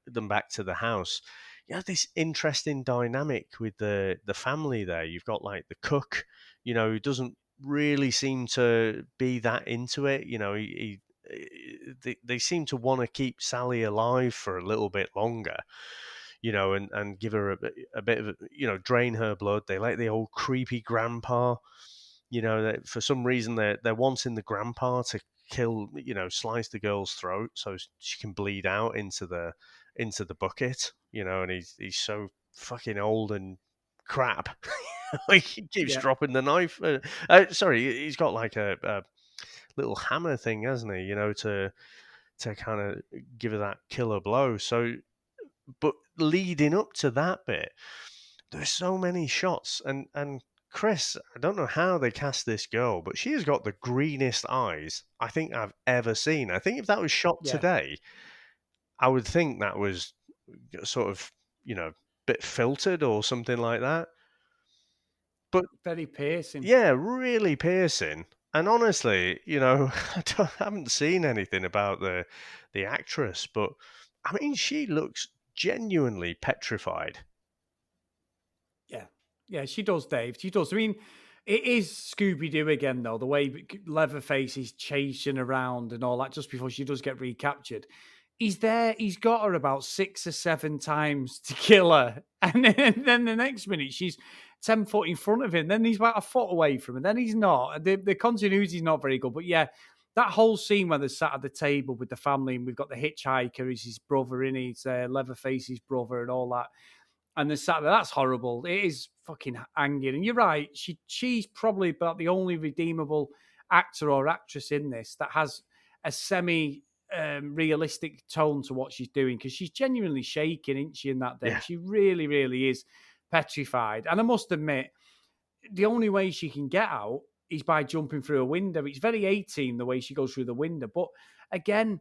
them back to the house. You have this interesting dynamic with the family there. You've got like the cook, who doesn't really seem to be that into it. They seem to want to keep Sally alive for a little bit longer, and give her a bit of, drain her blood. They like the old creepy grandpa, that for some reason they're wanting the grandpa to kill, slice the girl's throat so she can bleed out into the bucket, and he's so fucking old and crap. Like he keeps yeah, dropping the knife. Sorry, he's got like a little hammer thing, hasn't he? To kind of give her that killer blow. So, but leading up to that bit, there's so many shots, and Chris, I don't know how they cast this girl, but she has got the greenest eyes I think I've ever seen. I think if that was shot yeah. today, I would think that was sort of, bit filtered or something like that. But Very piercing. yeah, really piercing. And honestly, I haven't seen anything about the actress, but I mean, she looks genuinely petrified. Yeah. Yeah, she does, Dave. She does. I mean, it is Scooby Doo again, though. The way Leatherface is chasing around and all that just before she does get recaptured. He's there. He's got her about 6 or 7 times to kill her. And then the next minute, she's 10 foot in front of him. Then he's about a foot away from her. Then he's not. The continuity is not very good. But yeah, that whole scene where they're sat at the table with the family and we've got the hitchhiker, he's his brother, in he's Leatherface's brother and all that, and the Saturday, that's horrible. It is fucking hanging. And you're right. She's probably about the only redeemable actor or actress in this that has a semi realistic tone to what she's doing, because she's genuinely shaking, isn't she, in that day? Yeah, She really, really is petrified. And I must admit, the only way she can get out is by jumping through a window. It's very 18 the way she goes through the window. But again,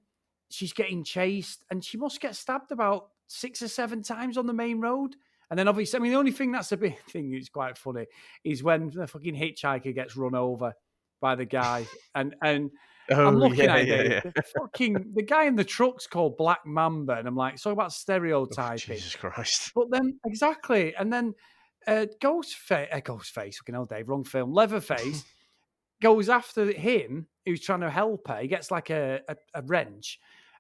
she's getting chased and she must get stabbed about 6 or 7 times on the main road. And then obviously, I mean, the only thing that's a big thing that's quite funny is when the fucking hitchhiker gets run over by the guy. And I'm Oh looking yeah, at it, yeah, Dave. yeah. The guy in the truck's called Black Mamba, and I'm like, it's all about Oh, stereotyping. Jesus Christ. But then exactly, and then Ghostface, fucking hell, Dave, wrong film. Leatherface goes after him, who's trying to help her. He gets like a wrench,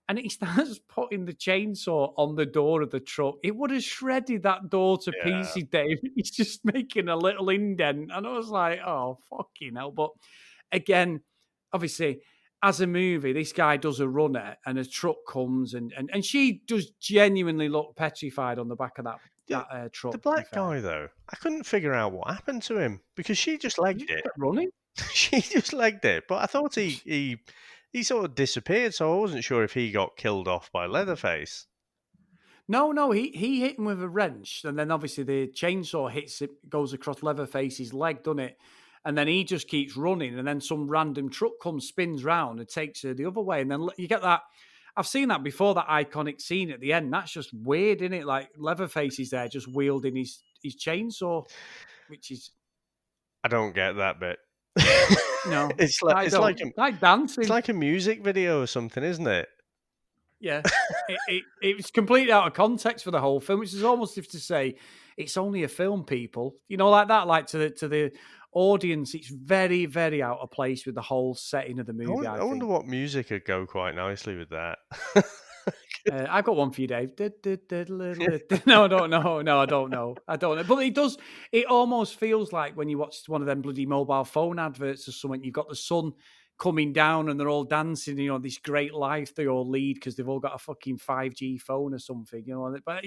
and he starts putting the chainsaw on the door of the truck. It would have shredded that door to Yeah. pieces, Dave. He's just making a little indent, and I was like, oh fucking hell! But again, obviously, as a movie, this guy does a runner, and a truck comes, and she does genuinely look petrified on the back of The, that truck. the To be black fair, guy, though, I couldn't figure out what happened to him because she just he legged just it. kept running. She just legged it, but I thought he sort of disappeared, so I wasn't sure if he got killed off by Leatherface. No, he hit him with a wrench, and then obviously the chainsaw hits it, goes across Leatherface's leg, doesn't it? And then he just keeps running, and then some random truck comes, spins round, and takes her the other way, and then you get that. I've seen that before, that iconic scene at the end. That's just weird, isn't it? Like Leatherface is there, just wielding his chainsaw, which is I don't get that bit. no, it's like I it's like don't a, like it's dancing. like a music video or something, isn't it? Yeah, it was completely out of context for the whole film, which is almost as if to say it's only a film, people. You know, like that, like to the audience, it's very, very out of place with the whole setting of the I movie. wonder, I I wonder think. what music would go quite nicely with that. I've got one for you, Dave. No, I don't know. No, I don't know. I don't know. But it does. It almost feels like when you watch one of them bloody mobile phone adverts or something. You've got the sun coming down and they're all dancing. You know, this great life they all lead because they've all got a fucking 5G phone or something. You know, but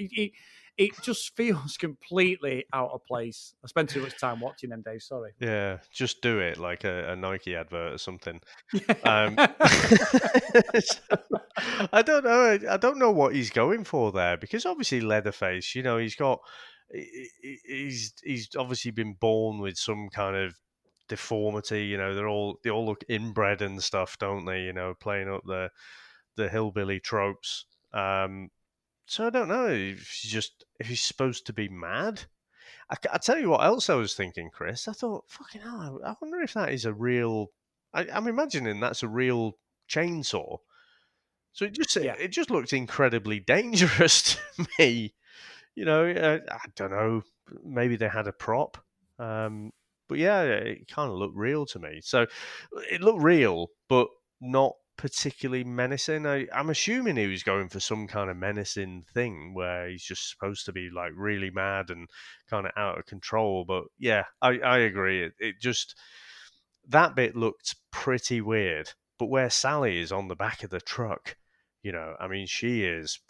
it just feels completely out of place. I spent too much time watching them, Dave. Sorry. Yeah, just do it like a Nike advert or something. Yeah. So, I don't know. I don't know what he's going for there because obviously Leatherface, he's got he's obviously been born with some kind of deformity. They all look inbred and stuff, don't they? Playing up the hillbilly tropes. So I don't know if he's supposed to be mad. I tell you what else I was thinking, Chris. I thought, fucking hell, I wonder if that is a real. I'm imagining that's a real chainsaw. So Yeah. it just looked incredibly dangerous to me. I don't know. Maybe they had a prop, but yeah, it kind of looked real to me. So it looked real, but not particularly menacing. I'm assuming he was going for some kind of menacing thing where he's just supposed to be like really mad and kind of out of control. But yeah, I agree. It just that bit looked pretty weird. But where Sally is on the back of the truck, I mean, she is.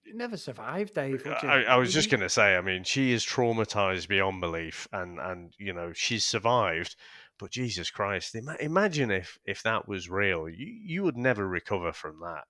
You never survived, Dave, would you? I was just going to say, I mean, she is traumatized beyond belief, and she's survived. But Jesus Christ, imagine if that was real, you would never recover from that.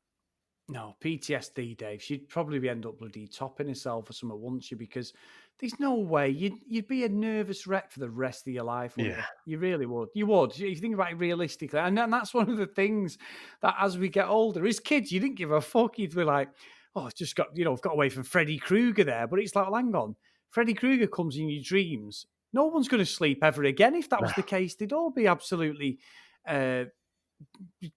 No, PTSD, Dave. She'd probably end up bloody topping herself or something, wouldn't she? Because there's no way you'd be a nervous wreck for the rest of your life, wouldn't Yeah, you? You really would. You would. If you think about it realistically, and that's one of the things that as we get older, as kids, you didn't give a fuck. You'd be like, "Oh, I've just got I've got away from Freddy Krueger there." But it's like, well, hang on, Freddy Krueger comes in your dreams. No one's going to sleep ever again. If that was the case, they'd all be absolutely.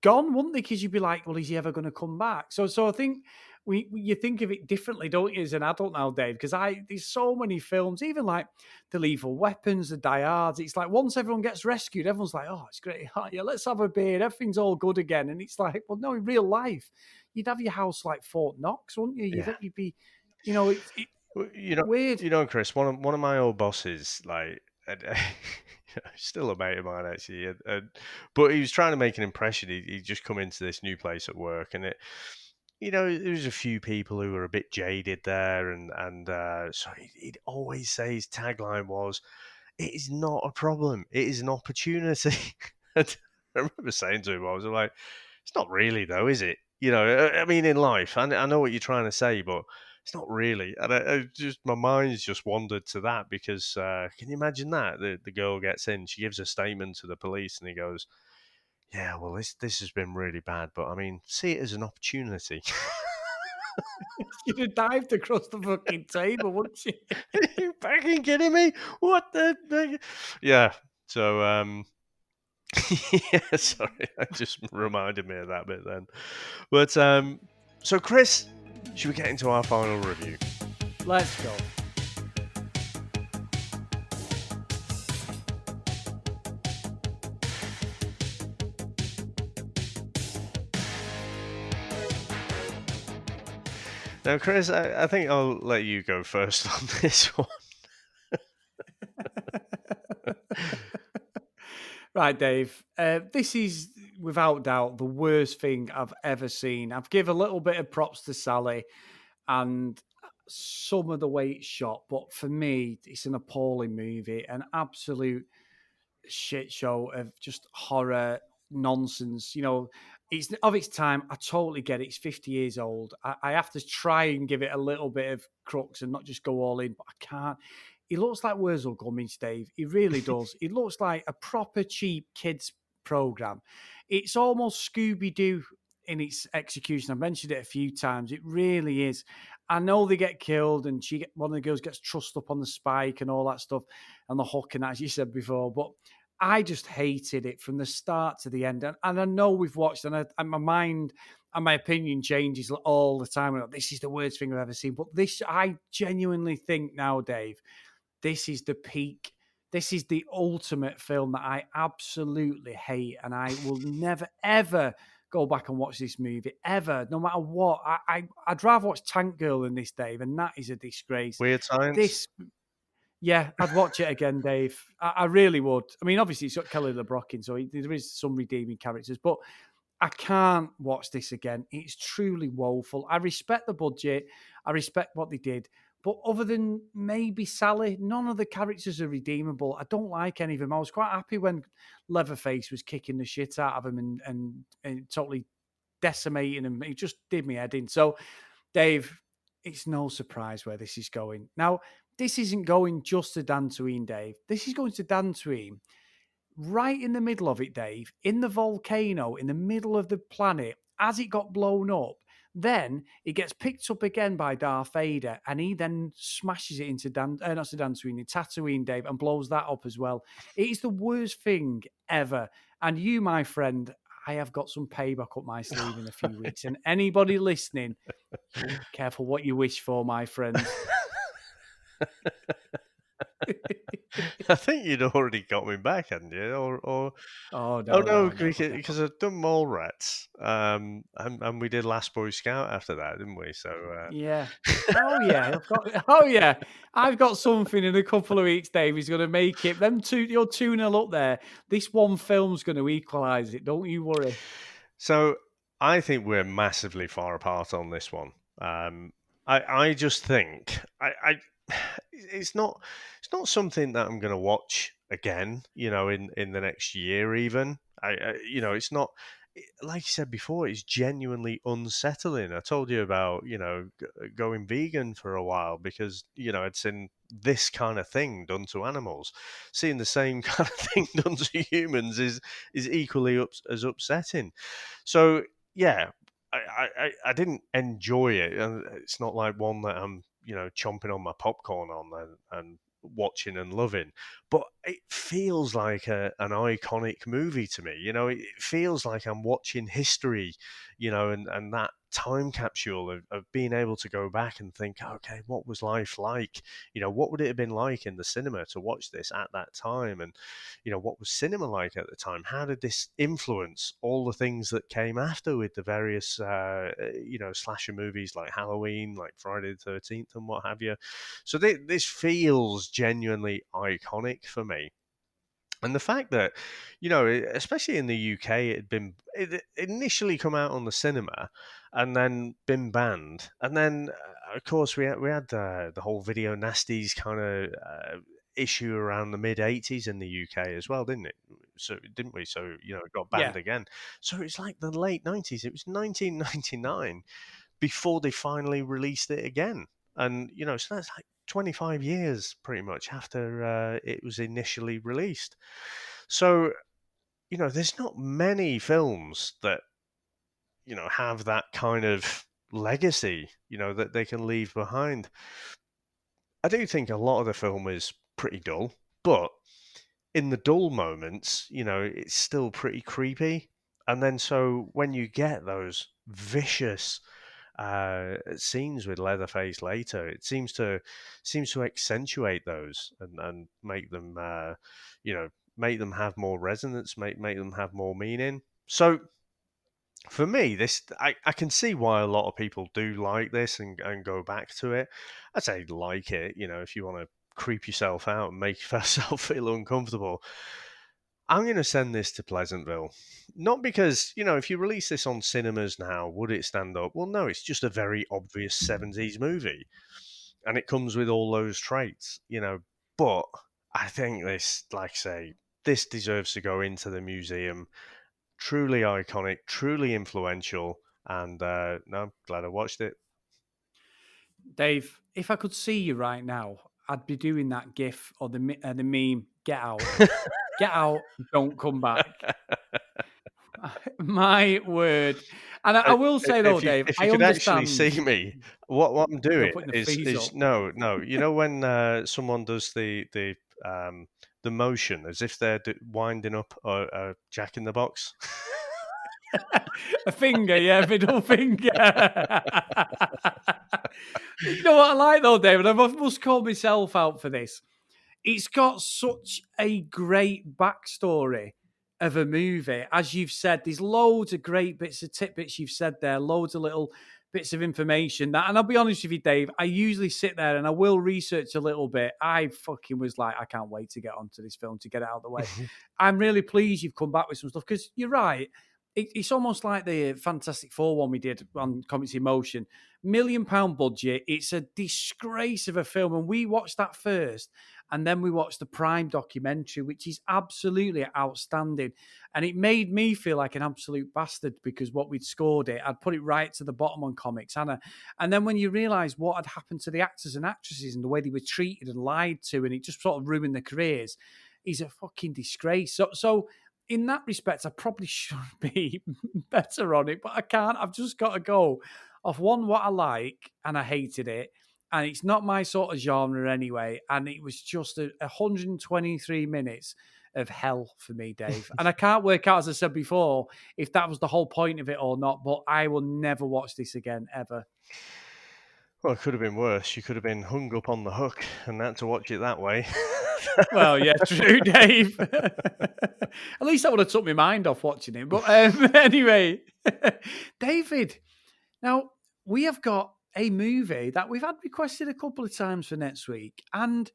Gone, wouldn't they? Because you'd be like, well, is he ever going to come back? So I think you think of it differently, don't you, as an adult now, Dave? Because there's so many films, even like the Lethal Weapons, the Die Hards. It's like once everyone gets rescued, everyone's like, oh, it's great, yeah, let's have a beer, everything's all good again. And it's like, well, no, in real life, you'd have your house like Fort Knox, wouldn't you? yeah. You'd be, it's Well, weird. Chris, one of my old bosses, like, still a mate of mine actually, but he was trying to make an impression. He'd just come into this new place at work, and there was a few people who were a bit jaded there, and so he'd always say his tagline was, "It is not a problem, it is an opportunity." And I remember saying to him, I was like, "It's not really though, is it? I mean, in life, I know what you're trying to say, but." It's not really, and my mind's just wandered to that because can you imagine that the girl gets in, she gives a statement to the police, and he goes, "Yeah, well, this has been really bad, but I mean, see it as an opportunity." You'd have dived across the fucking table, wouldn't you? Are you fucking kidding me? What the? Yeah. So Yeah, sorry, that just reminded me of that bit then. But so Chris, should we get into our final review? Let's go. Now, Chris, I think I'll let you go first on this one. Right, Dave. This is without doubt the worst thing I've ever seen. I've given a little bit of props to Sally and some of the way it's shot, but for me, it's an appalling movie, an absolute shit show of just horror nonsense. You know, it's of its time. I totally get it. It's 50 years old. I have to try and give it a little bit of crux and not just go all in, but I can't. He looks like Wurzel Gummins, Dave. He really does. He looks like a proper cheap kids program. It's almost Scooby Doo in its execution. I've mentioned it a few times. It really is. I know they get killed, and one of the girls gets trussed up on the spike and all that stuff, and the hook, and as you said before. But I just hated it from the start to the end. And I know we've watched, and my mind and my opinion changes all the time. This is the worst thing I've ever seen. But this, I genuinely think now, Dave, this is the peak. This is the ultimate film that I absolutely hate. And I will never, ever go back and watch this movie, ever, no matter what. I'd rather watch Tank Girl than this, Dave, and that is a disgrace. Weird Science. This Yeah, I'd watch it again, Dave. I really would. I mean, obviously, it's got Kelly LeBrock in, so there is some redeeming characters, but I can't watch this again. It's truly woeful. I respect the budget. I respect what they did. But other than maybe Sally, none of the characters are redeemable. I don't like any of them. I was quite happy when Leatherface was kicking the shit out of him and totally decimating him. It just did me head in. So, Dave, it's no surprise where this is going. Now, this isn't going just to Dantooine, Dave. This is going to Dantooine right in the middle of it, Dave, in the volcano, in the middle of the planet, as it got blown up. Then it gets picked up again by Darth Vader, and he then smashes it into not to Dantooine, Tatooine, Dave, and blows that up as well. It is the worst thing ever. And you, my friend, I have got some payback up my sleeve in a few weeks. And anybody listening, careful what you wish for, my friend. I think you'd already got me back, hadn't you? Oh no, no. because I've done Mallrats, and we did Last Boy Scout after that, didn't we? So Yeah. I've got something in a couple of weeks, Dave. He's going to make it. You're 2-0 up there. This one film's going to equalise it. Don't you worry. So I think we're massively far apart on this one. I just think it's not something that I'm going to watch again. In the next year even. It's not. Like you said before, it's genuinely unsettling. I told you about, going vegan for a while because, I'd seen this kind of thing done to animals. Seeing the same kind of thing done to humans is equally as upsetting. So, yeah, I didn't enjoy it. And it's not like one that I'm, chomping on my popcorn on and watching and loving, but it feels like an iconic movie to me. It feels like I'm watching history, and that time capsule of being able to go back and think, okay, what was life like? What would it have been like in the cinema to watch this at that time? And, what was cinema like at the time? How did this influence all the things that came after with the various, slasher movies like Halloween, like Friday the 13th and what have you? So this feels genuinely iconic for me. And the fact that, especially in the UK, it initially come out on the cinema and then been banned. And then, of course, we had the whole video nasties kind of issue around the mid 80s in the UK as well, didn't it? So, didn't we? So, it got banned Yeah. again. So it's like the late 90s. It was 1999 before they finally released it again. And, so that's like 25 years pretty much after it was initially released. So, there's not many films that, have that kind of legacy, that they can leave behind. I do think a lot of the film is pretty dull, but in the dull moments, it's still pretty creepy. And then so when you get those vicious scenes with Leatherface later, it seems to accentuate those and make them make them have more resonance, make them have more meaning. So for me, this I can see why a lot of people do like this and go back to it. I say like it, if you want to creep yourself out and make yourself feel uncomfortable. I'm going to send this to Pleasantville. Not because, if you release this on cinemas now, would it stand up? Well, no, it's just a very obvious 70s movie. And it comes with all those traits, But I think this, like I say, this deserves to go into the museum. Truly iconic, truly influential. And no, I'm glad I watched it. Dave, if I could see you right now, I'd be doing that GIF or the meme, get out. Get out, don't come back. My word. And I will say, though, Dave, if you I could understand. actually see me, what I'm doing is up. No. When someone does the motion as if they're winding up a Jack in the Box. A finger, yeah, middle finger. You know what I like, though, David? I must call myself out for this. It's got such a great backstory of a movie. As you've said, there's loads of great bits of tidbits you've said there, loads of little bits of information. And I'll be honest with you, Dave, I usually sit there and I will research a little bit. I fucking was like, I can't wait to get onto this film, to get it out of the way. I'm really pleased you've come back with some stuff, because you're right. It's almost like the Fantastic Four one we did on Comics in Motion. £1 million budget. It's a disgrace of a film. And we watched that first. And then we watched the Prime documentary, which is absolutely outstanding. And it made me feel like an absolute bastard, because what we'd scored it, I'd put it right to the bottom on Comics. And then when you realise what had happened to the actors and actresses and the way they were treated and lied to, and it just sort of ruined their careers, is a fucking disgrace. So in that respect, I probably should be better on it, but I can't. I've just got to go off one, what I like, and I hated it. And it's not my sort of genre anyway. And it was just 123 minutes of hell for me, Dave. And I can't work out, as I said before, if that was the whole point of it or not. But I will never watch this again, ever. Well, it could have been worse. You could have been hung up on the hook and had to watch it that way. Well, yeah, true, Dave. At least that would have took my mind off watching it. But anyway, David, now we have got a movie that we've had requested a couple of times for next week. And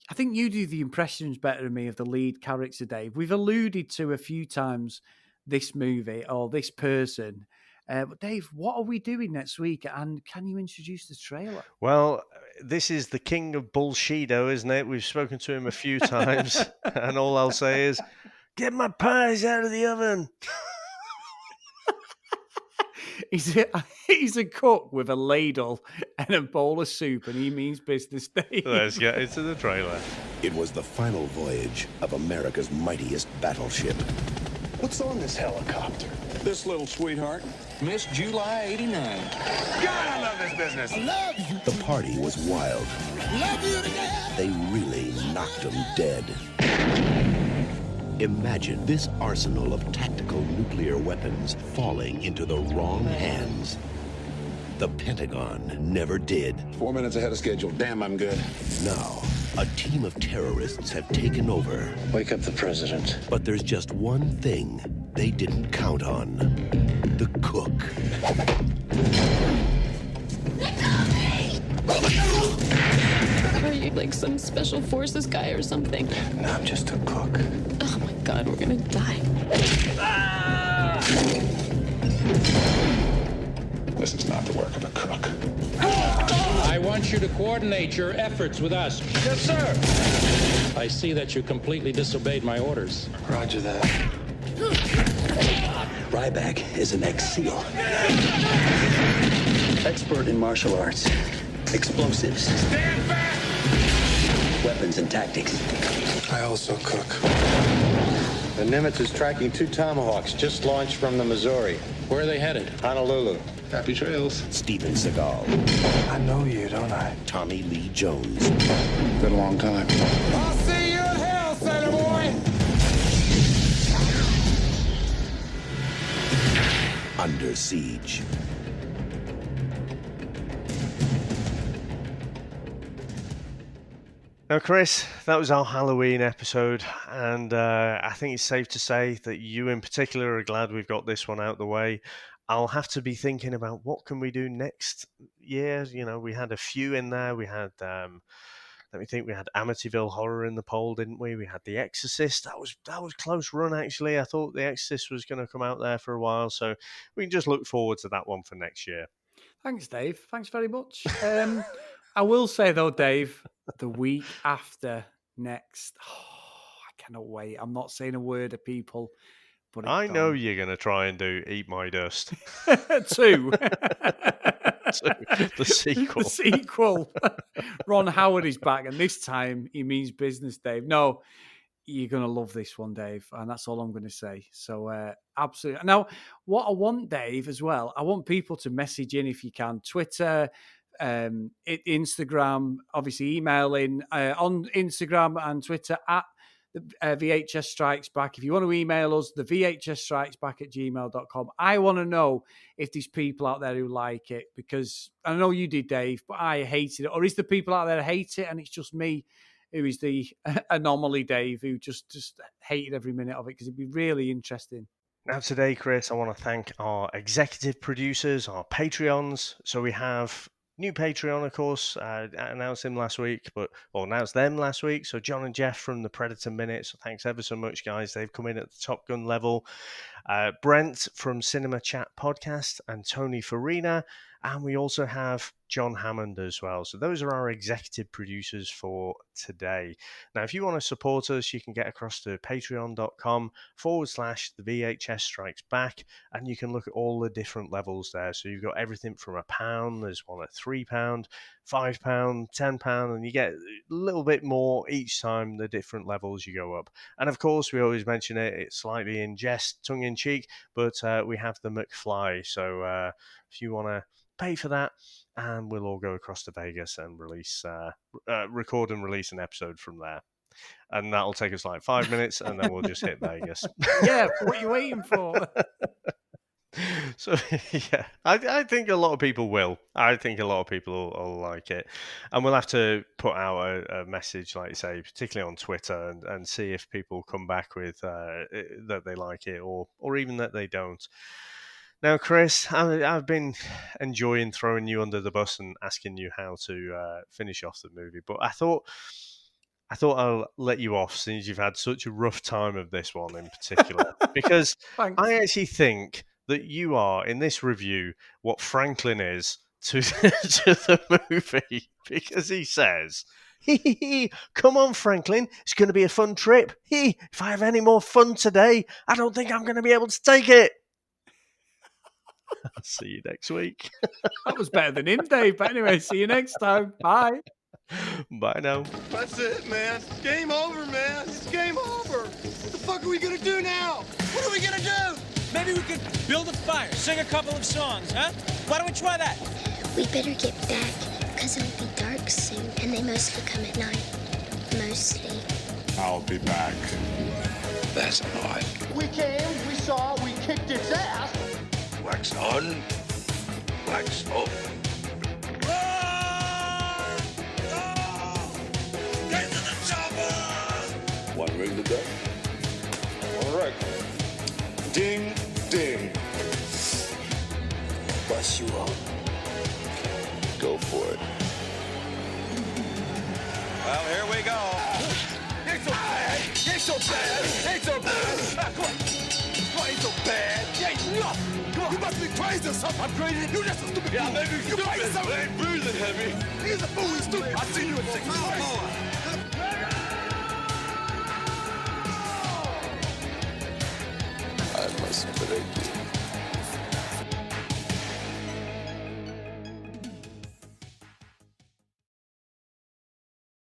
I think you do the impressions better than me of the lead character, Dave. We've alluded to a few times this movie or this person. But Dave, what are we doing next week? And can you introduce the trailer? Well, this is the king of bullshido, isn't it? We've spoken to him a few times. And all I'll say is, get my pies out of the oven. He's a cook with a ladle and a bowl of soup, and he means business, Dave. Let's get into the trailer. It was the final voyage of America's mightiest battleship. What's on this helicopter? This little sweetheart. Miss July 89. God, I love this business. I love you. The party was wild. Love you to death. They really knocked them dead. Imagine this arsenal of tactical nuclear weapons falling into the wrong hands. The Pentagon never did. 4 minutes ahead of schedule. Damn, I'm good. Now, a team of terrorists have taken over. Wake up the president. But there's just one thing they didn't count on. The cook. Are you like some special forces guy or something? No, I'm just a cook. Oh my God, we're gonna die. This is not the work of a cook. I want you to coordinate your efforts with us. Yes, sir. I see that you completely disobeyed my orders. Roger that. Ryback is an ex-SEAL. Expert in martial arts. Explosives. Stand back! Weapons and tactics. I also cook. The Nimitz is tracking 2 Tomahawks just launched from the Missouri. Where are they headed? Honolulu. Happy trails. Steven Seagal. I know you, don't I? Tommy Lee Jones. Been a long time. I'll see you in hell, Sonny boy! Under Siege. Now, Chris, that was our Halloween episode, and I think it's safe to say that you in particular are glad we've got this one out the way. I'll have to be thinking about what can we do next year. You know, we had a few in there. We had, let me think, we had Amityville Horror in the poll, didn't we? We had The Exorcist. That was close run, actually. I thought The Exorcist was going to come out there for a while, so we can just look forward to that one for next year. Thanks, Dave. Thanks very much. I will say, though, Dave, the week after next, I cannot wait. I'm not saying a word to people, but I know you're going to try and do Eat My Dust. 2. The sequel. The sequel. Ron Howard is back, and this time he means business, Dave. No, you're going to love this one, Dave, and that's all I'm going to say. So, absolutely. Now, what I want, Dave, as well, I want people to message in if you can. Twitter, Instagram, obviously email in on Instagram and Twitter at the VHS Strikes Back. If you want to email us, the VHS Strikes Back at gmail.com. I want to know if there's people out there who like it, because I know you did, Dave, but I hated it. Or is there people out there who hate it and it's just me who is the anomaly, Dave, who just hated every minute of it? Because it'd be really interesting. Now today, Chris, I want to thank our executive producers, our Patreons. So we have new Patreon, of course, announced them last week. So John and Jeff from the Predator Minutes, thanks ever so much, guys. They've come in at the Top Gun level. Brent from Cinema Chat Podcast and Tony Farina. And we also have John Hammond as well. So those are our executive producers for today. Now, if you want to support us, you can get across to patreon.com/the VHS Strikes Back, and you can look at all the different levels there. So you've got everything from £1, there's one at £3, £5, £10, and you get a little bit more each time the different levels you go up. And of course, we always mention it, it's slightly in jest, tongue-in-cheek, but we have the McFly. So if you want to pay for that, and we'll all go across to Vegas and record and release an episode from there. And that'll take us like 5 minutes, and then we'll just hit Vegas. Yeah, what are you waiting for? So, yeah, I think a lot of people will. I think a lot of people will like it. And we'll have to put out a message, like you say, particularly on Twitter, and see if people come back with that they like it or even that they don't. Now, Chris, I've been enjoying throwing you under the bus and asking you how to finish off the movie, but I thought I'll let you off since you've had such a rough time of this one in particular, because I actually think that you are, in this review, what Franklin is to the movie, because he says, "Come on, Franklin, it's going to be a fun trip. If I have any more fun today, I don't think I'm going to be able to take it." I'll see you next week. That was better than him, Dave. But anyway, see you next time. Bye. Bye now. That's it, man. Game over, man. It's game over. What the fuck are we gonna do now? What are we gonna do? Maybe we could build a fire, sing a couple of songs, huh? Why don't we try that? We better get back, because it'll be dark soon, and they mostly come at night. Mostly. I'll be back. That's odd. We came, we saw, we kicked its ass. Wax on, wax off. Get to the chopper! One ring to go. All right. Ding, ding. Bust you up. Go for it. Well, here we go. Ain't so bad. Ain't so bad. Ain't so bad. Come on. Ain't so bad. Ain't nothing. You must be crazy or something. I'm crazy. You just a stupid fool. Maybe you crazy something. I ain't breathing heavy. He's a fool. He's stupid. I seen you in 6 months. I must break you.